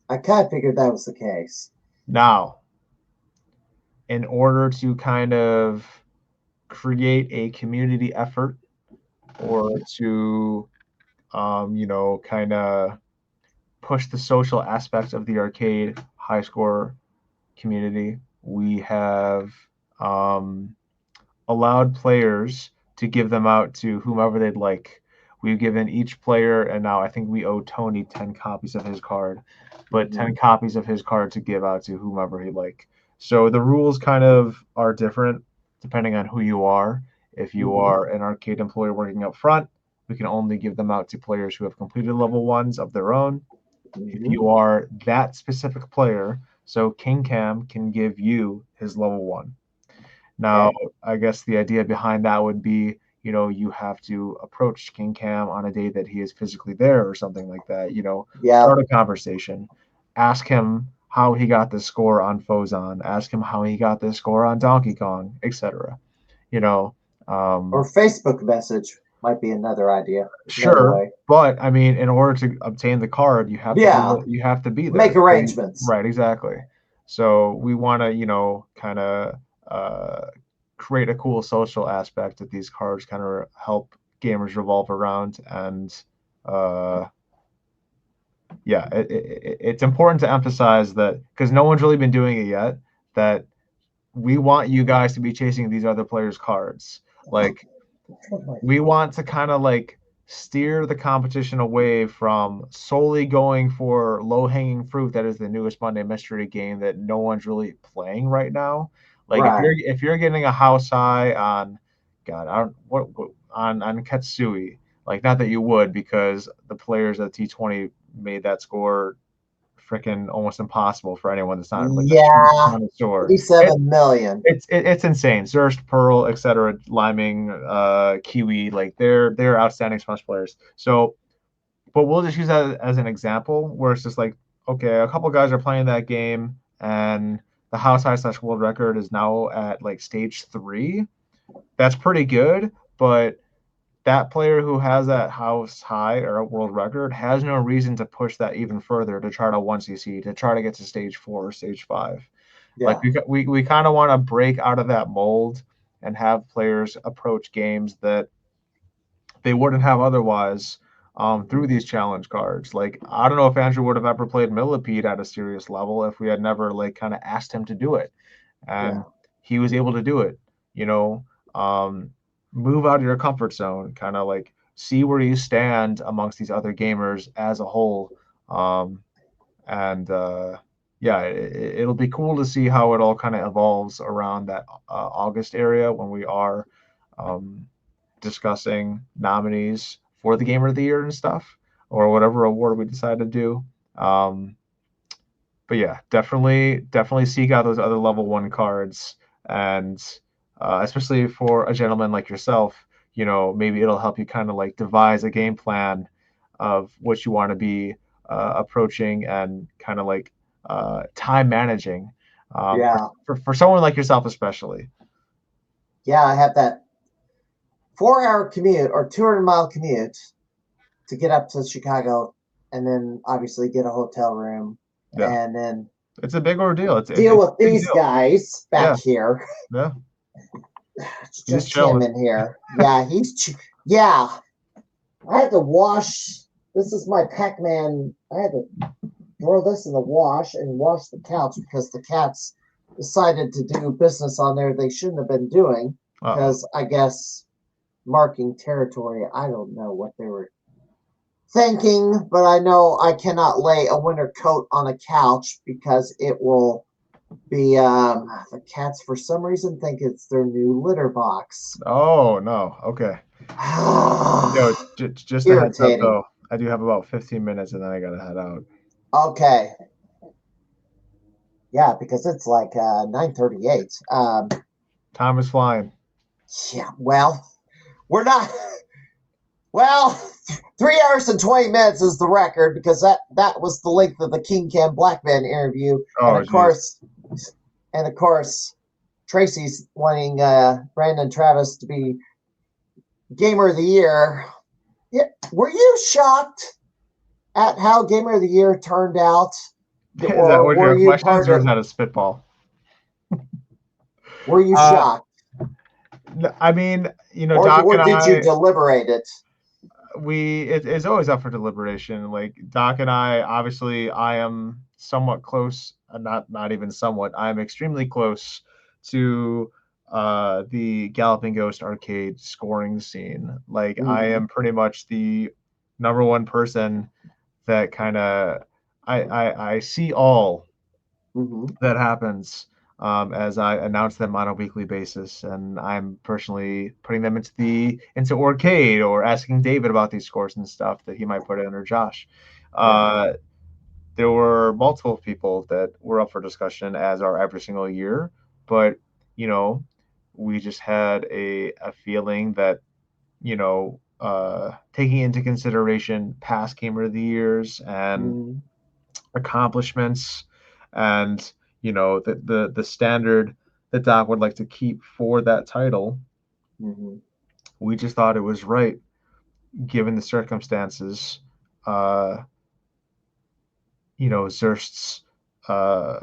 I kind of figured that was the case. Now, in order to kind of create a community effort or to, you know, kind of push the social aspects of the arcade high score community, we have allowed players to give them out to whomever they'd like. We've given each player, and now I think we owe Tony 10 copies of his card, but 10 copies of his card to give out to whomever he'd like. So the rules kind of are different depending on who you are. If you are an arcade employee working up front, we can only give them out to players who have completed level 1s of their own. If you are that specific player, so King Cam can give you his level 1. Now, I guess the idea behind that would be, you know, you have to approach King Cam on a day that he is physically there or something like that, you know, start a conversation, ask him how he got the score on Fozon, ask him how he got the score on Donkey Kong, etc. You know, or Facebook message might be another idea. Sure, but I mean, in order to obtain the card, you have to be there. Make arrangements. Right, exactly. So we want to, you know, kind of create a cool social aspect that these cards kind of help gamers revolve around, and yeah, it's important to emphasize that because no one's really been doing it yet, that we want you guys to be chasing these other players' cards. Like, we want to kind of like steer the competition away from solely going for low-hanging fruit that is the newest Monday Mystery game that no one's really playing right now. Like if you're getting a house high on on Katsui, like, not that you would, because the players at T20 made that score freaking almost impossible for anyone that's not like a connoisseur. 37 million. It's insane. Zurst, Pearl, etc., Liming, Kiwi, like they're outstanding Smash players. So, but we'll just use that as an example where it's just like, okay, a couple guys are playing that game and the house high / world record is now at like stage 3. That's pretty good, but that player who has that house high or a world record has no reason to push that even further to try to 1cc, to try to get to stage 4 or stage 5. Like we kind of want to break out of that mold and have players approach games that they wouldn't have otherwise through these challenge cards. Like, I don't know if Andrew would have ever played Millipede at a serious level if we had never like kind of asked him to do it, and he was able to do it. You know, move out of your comfort zone, kind of like see where you stand amongst these other gamers as a whole. Yeah, it'll be cool to see how it all kind of evolves around that August area when we are discussing nominees for the Gamer of the Year and stuff, or whatever award we decide to do. But yeah, definitely seek out those other level 1 cards, and especially for a gentleman like yourself, you know, maybe it'll help you kind of like devise a game plan of what you want to be approaching, and kind of like time managing. Yeah. For someone like yourself, especially. Yeah, I have that 4-hour commute or 200-mile commute to get up to Chicago, and then obviously get a hotel room, Yeah, and then it's a big ordeal. deal It's with a big these deal. guys back Yeah, here. yeah. It's He's just him chilling. in here. Yeah, yeah. I had to wash. This is my Pac-Man. I had to throw this in the wash and wash the couch because the cats decided to do business on there they shouldn't have been doing Uh-oh. because I guess marking territory. I don't know what they were thinking, but I know I cannot lay a winter coat on a couch because it will be the cats for some reason think it's their new litter box. Oh no. Okay. Yo, just a heads up Irritating. though. I do have about 15 minutes and then I gotta head out. Okay. Yeah, because it's like 9:38. Time is flying. Yeah, well, we're not. Well, 3 hours and 20 minutes is the record because that was the length of the King Cam Black Man interview, and Oh jeez. of course, Tracy's wanting Brandon Travis to be Gamer of the Year. Yeah, were you shocked at how Gamer of the Year turned out, Is that or what were your you question is, part or is of? that a spitball? Were you Uh, shocked, I mean, or Doc and did you I, deliberate it? it's always up for deliberation. Like Doc and I, obviously, I am somewhat close, not even somewhat. I am extremely close to the Galloping Ghost Arcade scoring scene. Like I Mm-hmm. am pretty much the number one person that kind of I see all Mm-hmm. that happens as I announce them on a weekly basis, and I'm personally putting them into Orcade or asking David about these scores and stuff that he might put in, or Josh. Yeah. Uh, there were multiple people that were up for discussion, as are every single year, but you know, we just had a feeling that taking into consideration past Gamer of the Years and Mm-hmm. accomplishments and the standard that Doc would like to keep for that title, Mm-hmm. we just thought it was right given the circumstances. uh Zerst's uh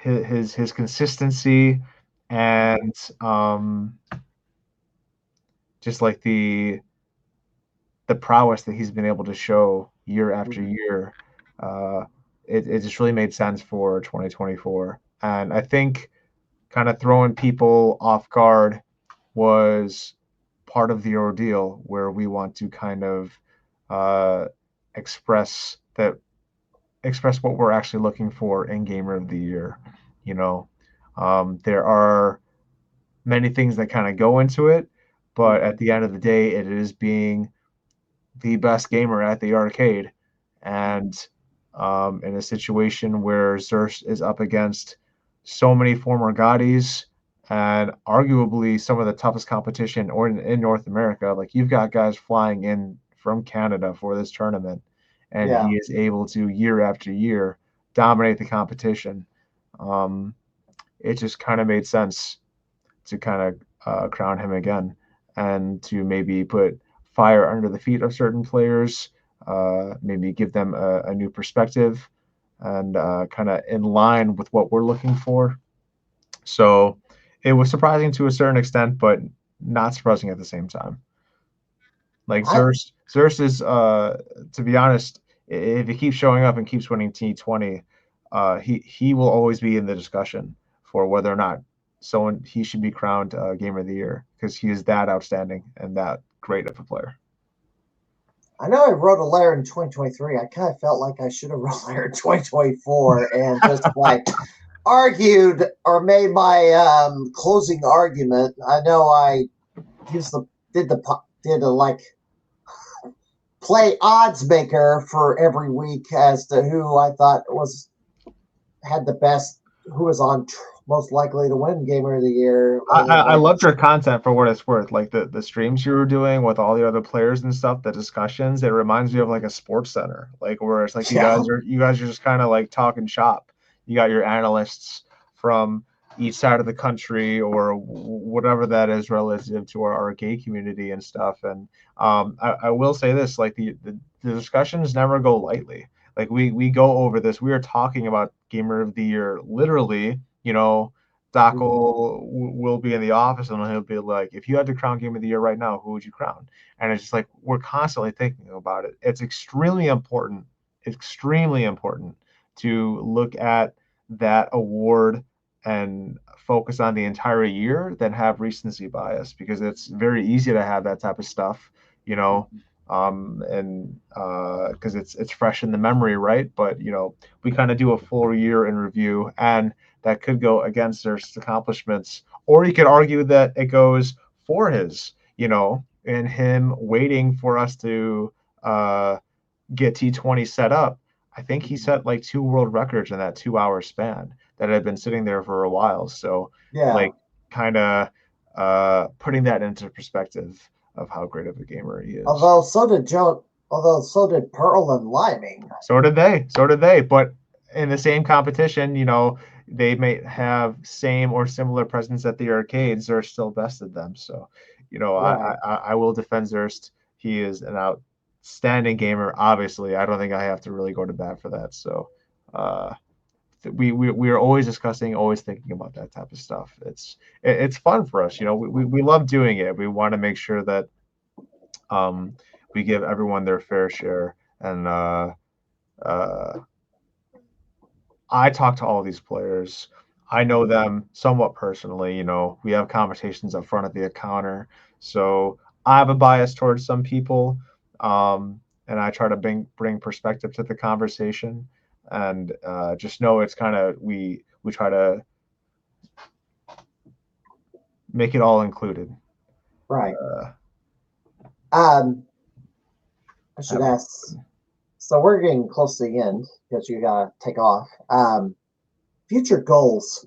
his consistency and just like the prowess that he's been able to show year after Mm-hmm. year, uh, it just really made sense for 2024. And I think kind of throwing people off guard was part of the ordeal where we want to kind of uh, express that express what we're actually looking for in Gamer of the Year. You know, there are many things that kind of go into it, but Mm-hmm. at the end of the day, it is being the best gamer at the arcade, and in a situation where Zerst is up against so many former Gaudis and arguably some of the toughest competition or in North America. Like you've got guys flying in from Canada for this tournament, and Yeah. he is able to year after year dominate the competition. Um, it just kind of made sense to kind of crown him again and to maybe put fire under the feet of certain players, maybe give them a new perspective and kind of in line with what we're looking for. So it was surprising to a certain extent, but not surprising at the same time. Like I Zerst is, to be honest, if he keeps showing up and keeps winning T20, he will always be in the discussion for whether or not someone he should be crowned Gamer of the Year because he is that outstanding and that great of a player. I know I wrote a letter in 2023. I kind of felt like I should have wrote a letter in 2024 and just like argued or made my closing argument. I know I used the did a like play odds maker for every week as to who I thought was had the best, who was on most likely to win Gamer of the Year. I loved your content for what it's worth. Like the streams you were doing with all the other players and stuff, the discussions, it reminds me of like a sports center. Like where it's like Yeah. you guys are just kind of like talking shop. You got your analysts from each side of the country or whatever that is relative to our arcade community and stuff. And I will say this, like the discussions never go lightly. Like we go over this. We are talking about Gamer of the Year literally, you know. Doc will be in the office and he'll be like, if you had to crown Game of the Year right now, who would you crown? And it's just like we're constantly thinking about it. It's extremely important to look at that award and focus on the entire year than have recency bias, because it's very easy to have that type of stuff, you know, and because it's fresh in the memory, right? But we kind of do a full year in review, and that could go against their accomplishments, or you could argue that it goes for his, and him waiting for us to get T20 set up. I think he set like 2 world records in that 2 hour span that had been sitting there for a while. So, Yeah. like, kind of putting that into perspective of how great of a gamer he is. Although so did Pearl and Liming. So did they. But in the same competition, they may have same or similar presence at the arcades. They're still bested them. So, Right. I will defend Zurst. He is an outstanding gamer. Obviously, I don't think I have to really go to bat for that. So, we are always discussing, always thinking about that type of stuff. It's fun for us. We love doing it. We want to make sure that we give everyone their fair share. And I talk to all these players. I know them somewhat personally. We have conversations up front at the counter. So I have a bias towards some people, and I try to bring perspective to the conversation. And just know it's kind of we try to make it all included. Right. I should ask. So we're getting close to the end because you gotta take off. Future goals.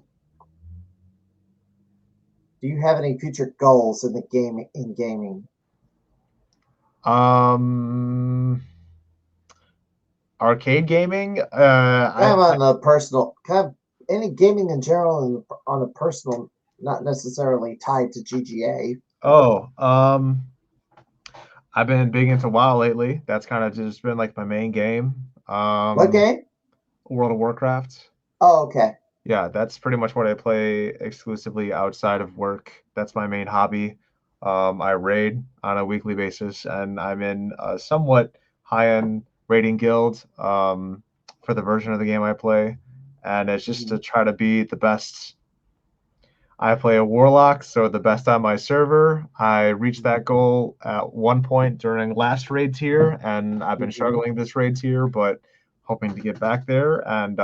Do you have any future goals in gaming? Arcade gaming. Kind of on a personal, kind of any gaming in general, and on a personal, not necessarily tied to GGA. Oh, I've been big into WoW lately. That's kind of just been like my main game. What game? World of Warcraft. Oh, okay. Yeah, that's pretty much what I play exclusively outside of work. That's my main hobby. I raid on a weekly basis, and I'm in a somewhat high-end raiding guild for the version of the game I play. And it's just to try to be the best. I play a warlock, so the best on my server. I reached that goal at one point during last raid tier, and I've been struggling this raid tier, but hoping to get back there. And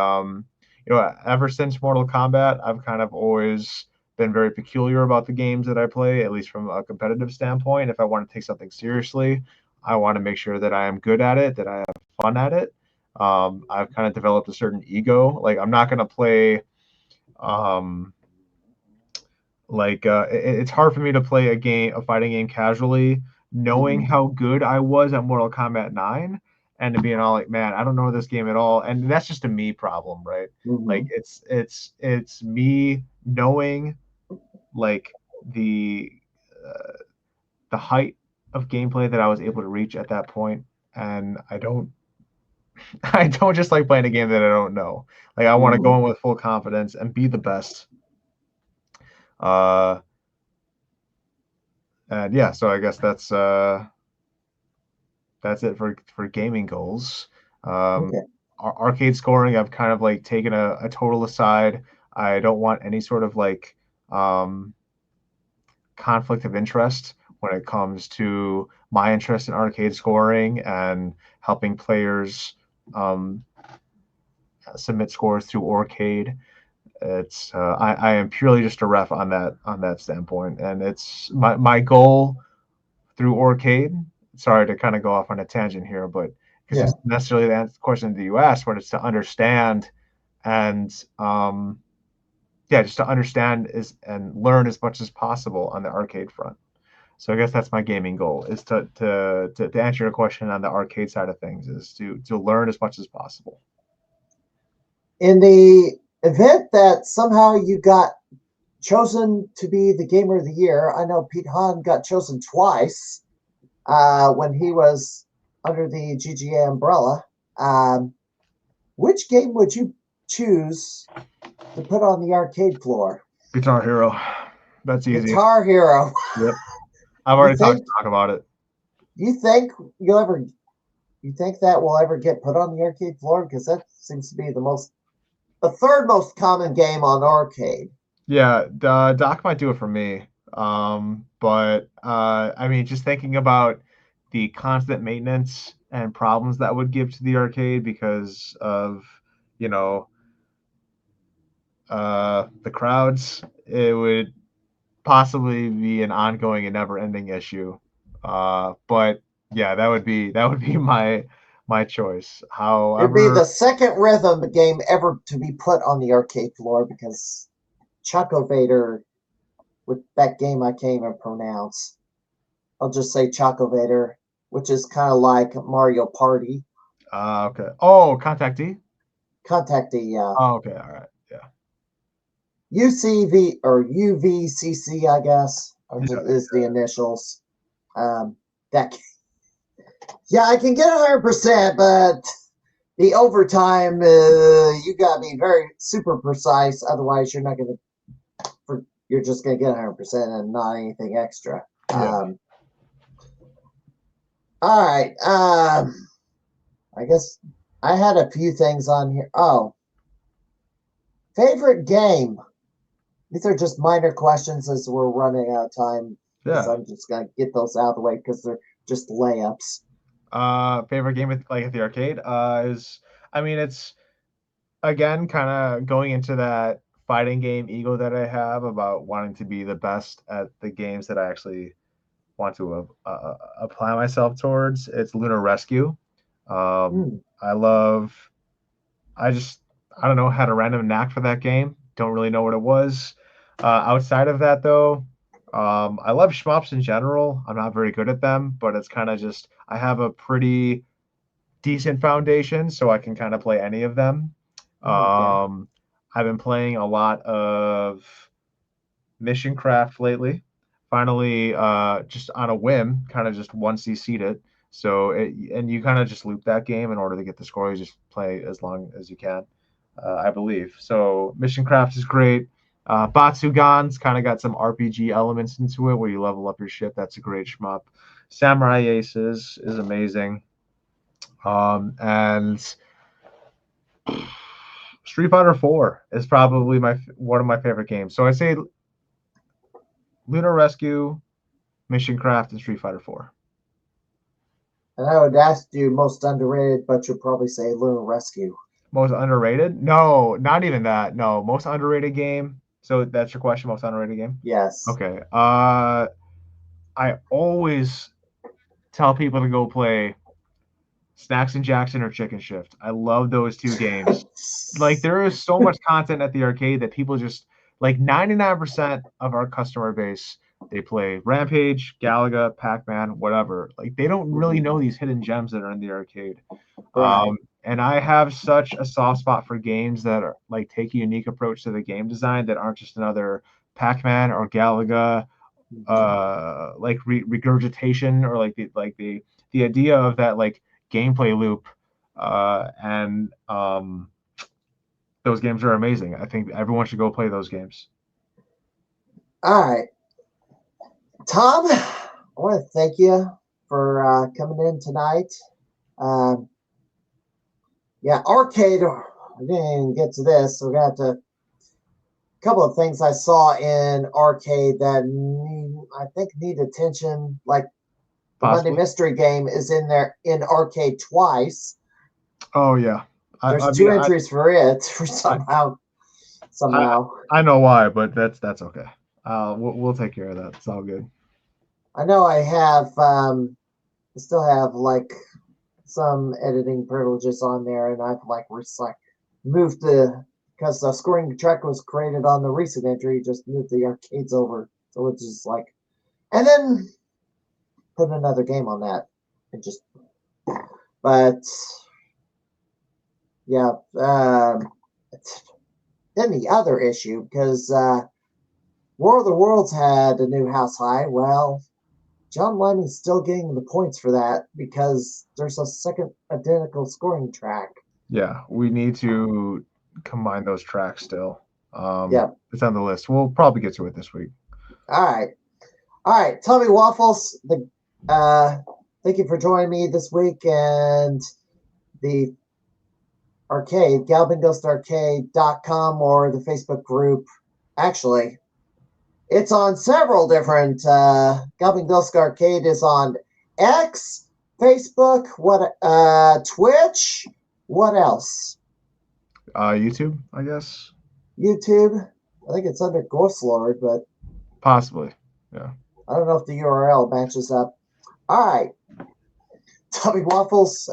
ever since Mortal Kombat, I've kind of always been very peculiar about the games that I play, at least from a competitive standpoint. If I want to take something seriously, I want to make sure that I am good at it, that I have fun at it. I've kind of developed a certain ego. Like, I'm not going to play it's hard for me to play a fighting game casually, knowing how good I was at Mortal Kombat 9, and to being all like, man, I don't know this game at all. And that's just a me problem, right? Like it's me knowing like the height of gameplay that I was able to reach at that point, and I don't just like playing a game that I don't know. Like, I want to go in with full confidence and be the best. And yeah, so I guess that's it for gaming goals. Arcade scoring, I've kind of like taken a total aside. I don't want any sort of like conflict of interest when it comes to my interest in arcade scoring and helping players submit scores through Arcade. It's I am purely just a ref on that standpoint, and it's my goal through Arcade. Sorry to kind of go off on a tangent here, but because it's necessarily the question in the U.S. where it's to understand and yeah, just to understand and learn as much as possible on the arcade front. So I guess that's my gaming goal is to answer your question on the arcade side of things is to learn as much as possible. In the event that somehow you got chosen to be the Gamer of the Year, I know Pete Hahn got chosen twice when he was under the GGA umbrella. Which game would you choose to put on the arcade floor? Guitar Hero. That's easy. Guitar Hero. Yep. I've already talked about it. You think that will ever get put on the arcade floor? Because that seems to be the third most common game on arcade. Yeah, Doc might do it for me. But I mean, just thinking about the constant maintenance and problems that would give to the arcade because of, you know, the crowds, it would possibly be an ongoing and never-ending issue. But yeah, that would be my choice. It'd be However, the second rhythm game ever to be put on the arcade floor because Choco Vader, with that game I can't even pronounce. I'll just say Choco Vader, which is kind of like Mario Party. okay. Oh, Contact D? Contact the Oh, okay, all right. Yeah. UCV or UVCC, I guess, Yeah, is the initials. That yeah, I can get 100%, but the overtime you got to be very super precise. Otherwise, you're not going to. You're just going to get 100% and not anything extra. Yeah. All right. I guess I had a few things on here. Oh, favorite game. These are just minor questions as we're running out of time. Because Yeah. I'm just gonna get those out of the way because they're just layups. Favorite game at the arcade is, I mean, it's again kind of going into that fighting game ego that I have about wanting to be the best at the games that I actually want to apply myself towards. It's Lunar Rescue. Mm. I love. I just I don't know, had a random knack for that game. Don't really know what it was. Outside of that though, I love shmups in general. I'm not very good at them, but it's kind of just I have a pretty decent foundation, so I can kind of play any of them. Okay. I've been playing a lot of Mission Craft lately. Finally, just on a whim, kind of just one CC'd it. So and you kind of just loop that game in order to get the score. You just play as long as you can, I believe. So Mission Craft is great. Batsugan's kind of got some RPG elements into it where you level up your ship. That's a great shmup. Samurai Aces is amazing. And Street Fighter 4 is probably one of my favorite games. So I'd say Lunar Rescue, Mission Craft, and Street Fighter 4. And I would ask you most underrated, but you'll probably say Lunar Rescue. Most underrated? No, not even that. No, most underrated game. So that's your question, most underrated game? Yes. Okay. I always tell people to go play Snacks and Jackson or Chicken Shift. I love those two games. Like there is so much content at the arcade that people just like 99% of our customer base they play Rampage, Galaga, Pac-Man, whatever. Like they don't really know these hidden gems that are in the arcade. Right. And I have such a soft spot for games that are like take a unique approach to the game design that aren't just another Pac-Man or Galaga, like regurgitation or like the idea of that like gameplay loop, and those games are amazing. I think everyone should go play those games. All right. Tom, I want to thank you for coming in tonight. Um, yeah, arcade. We didn't even get to this. So we're going to have to. A couple of things I saw in arcade that I think need attention. Like the Monday Possibly. Mystery game is in there in arcade twice. Oh yeah. There's I two mean, entries for it for somehow. I, Somehow. I know why, but that's okay. We'll take care of that. It's all good. I know I have. I still have like some editing privileges on there, and I've like moved the because the scoring track was created on the recent entry, just moved the arcades over. So it's just like, and then put another game on that. And just, but yeah. Then the other issue, because War of the Worlds had a new house high. Well, John Lyman's still getting the points for that because there's a second identical scoring track. Yeah, we need to combine those tracks still. Yeah. It's on the list. We'll probably get to it this week. All right. Tell me, Waffles. Thank you for joining me this week, and the arcade, Galloping Ghost Arcade.com, or the Facebook group. Actually, it's on several different. Galloping Ghost Arcade is on X, Facebook, Twitch. What else? YouTube, I guess. YouTube. I think it's under Ghost Lord, but possibly. Yeah. I don't know if the URL matches up. All right. Tommy Waffles.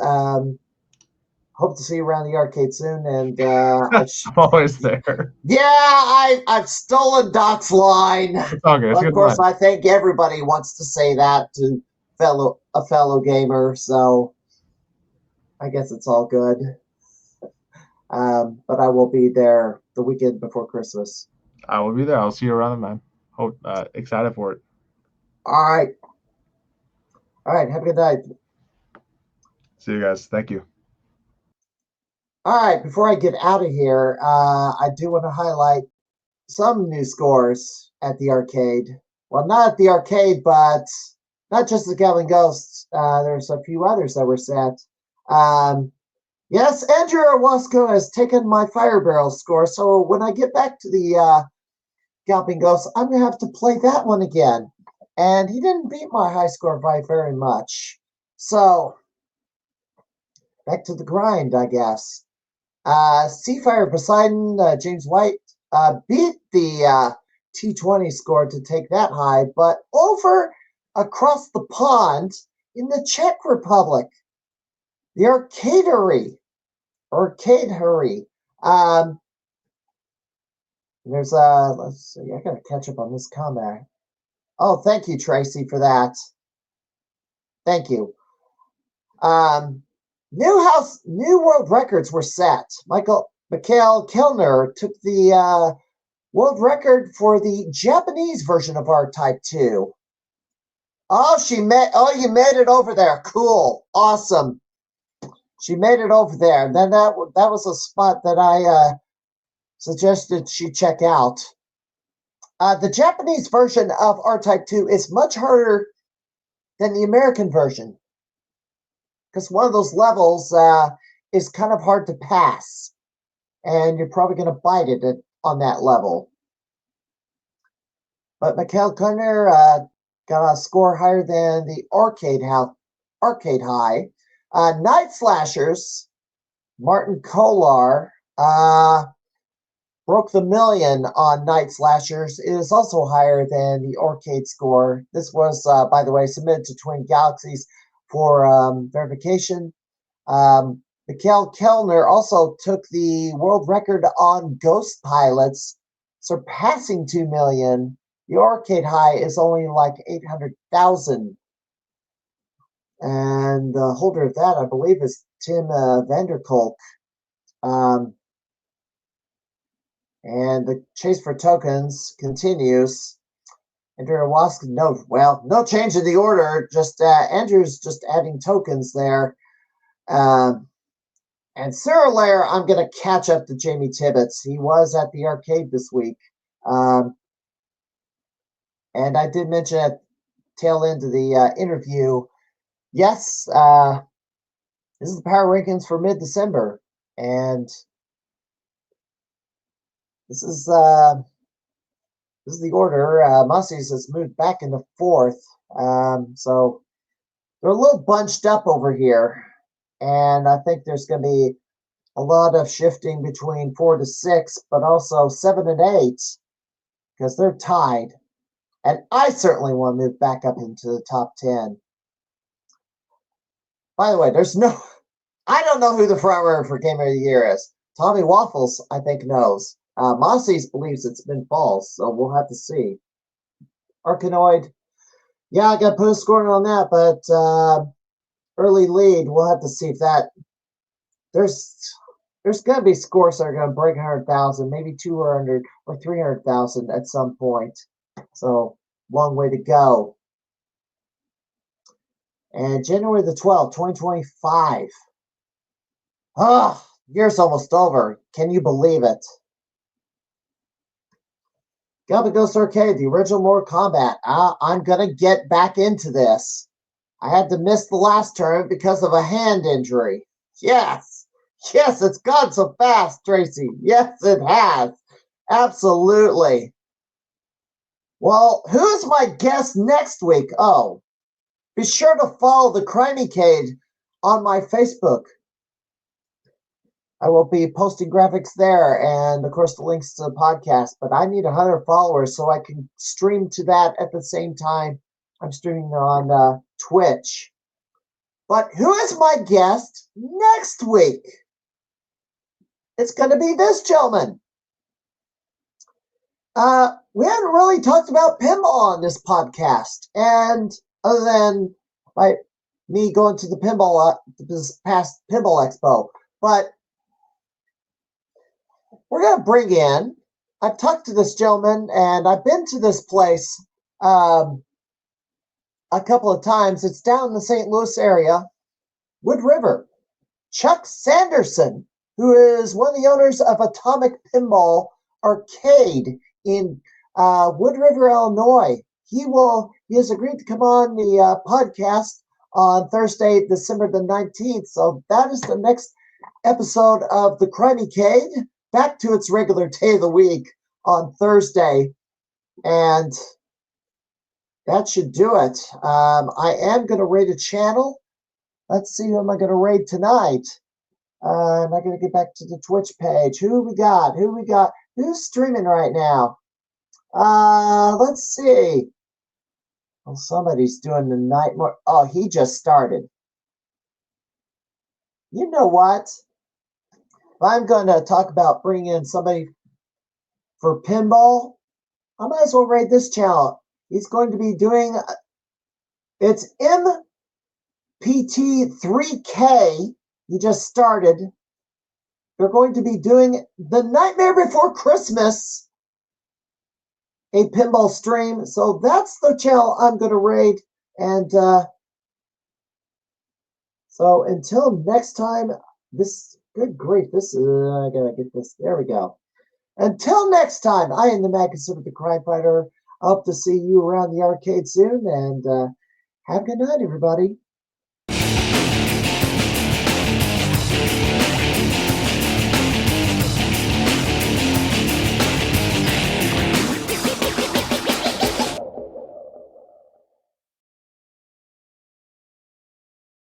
Hope to see you around the arcade soon. And I'm always there. Yeah, I've stolen Doc's line. It's all good. It's of course, I think everybody wants to say that to a fellow gamer. So I guess it's all good. But I will be there the weekend before Christmas. I will be there. I'll see you around, man. Hope excited for it. All right. Have a good night. See you guys. Thank you. All right. Before I get out of here, I do want to highlight some new scores at the arcade. Well, not at the arcade, but not just the Galloping Ghosts. There's a few others that were set. Yes, Andrew Wasco has taken my Fire Barrel score, so when I get back to the Galloping Ghosts, I'm going to have to play that one again. And he didn't beat my high score by very much. So, back to the grind, I guess. Seafire Poseidon, James White, beat the T20 score to take that high, but over across the pond in the Czech Republic, the Arcadery. There's let's see, I gotta catch up on this comment. Oh, thank you, Tracy, for that. Thank you. New world records were set. Mikhail Kellner took the world record for the Japanese version of R-Type 2. Oh, you made it over there. Cool. Awesome. She made it over there. Then that was a spot that I suggested she check out. The Japanese version of R-Type 2 is much harder than the American version, because one of those levels is kind of hard to pass, and you're probably going to bite it on that level. But Mikhail Kunner got a score higher than the arcade high. Night Slashers, Martin Kolar, broke the million on Night Slashers. It is also higher than the arcade score. This was, by the way, submitted to Twin Galaxies for verification. Mikhail Kellner also took the world record on Ghost Pilots, surpassing 2 million. The arcade high is only like 800,000. And the holder of that, I believe, is Tim Vanderkolk. And the chase for tokens continues. Andrew Wask, no change in the order. Just Andrew's just adding tokens there. And Cyril Lair, I'm going to catch up to Jamie Tibbetts. He was at the arcade this week. And I did mention at tail end of the interview, yes, this is the power rankings for mid-December. And this is the order. Mussies has moved back into fourth. So they're a little bunched up over here. And I think there's going to be a lot of shifting between 4 to 6, but also 7 and 8, because they're tied. And I certainly want to move back up into the top 10. By the way, I don't know who the front runner for Gamer of the Year is. Tommy Wafflez, I think, knows. Mossies believes it's been false, so we'll have to see. Arkanoid, yeah, I got to put a score on that, but early lead, we'll have to see if that. There's going to be scores that are going to break 100,000, maybe 200 or 300,000 at some point. So, long way to go. And January the 12th, 2025. Ah, year's almost over. Can you believe it? Galloping Ghost Arcade, the original Mortal Kombat. I'm going to get back into this. I had to miss the last tournament because of a hand injury. Yes. Yes, it's gone so fast, Tracy. Yes, it has. Absolutely. Well, who's my guest next week? Oh, be sure to follow the Crimeycade on my Facebook. I will be posting graphics there and, of course, the links to the podcast. But I need 100 followers so I can stream to that at the same time I'm streaming on Twitch. But who is my guest next week? It's going to be this gentleman. We haven't really talked about pinball on this podcast. And other than me going to the pinball, this past pinball expo. But we're going to bring in, I've talked to this gentleman, and I've been to this place a couple of times. It's down in the St. Louis area, Wood River. Chuck Sanderson, who is one of the owners of Atomic Pinball Arcade in Wood River, Illinois. He has agreed to come on the podcast on Thursday, December the 19th. So that is the next episode of the Crimeycade, back to its regular day of the week on Thursday. And that should do it. I am going to raid a channel. Let's see who am I going to raid tonight. Am I going to get back to the Twitch page? Who we got? Who's streaming right now? Let's see. Well, somebody's doing the night more. Oh, he just started. You know what? If I'm going to talk about bringing in somebody for pinball, I might as well raid this channel. He's going to be doing, it's MPT3K. He just started. They're going to be doing The Nightmare Before Christmas, a pinball stream. So that's the channel I'm going to raid. And so until next time, good grief, I got to get this. There we go. Until next time, I am the Mad Conservative Crime Fighter. I hope to see you around the arcade soon. And have a good night, everybody.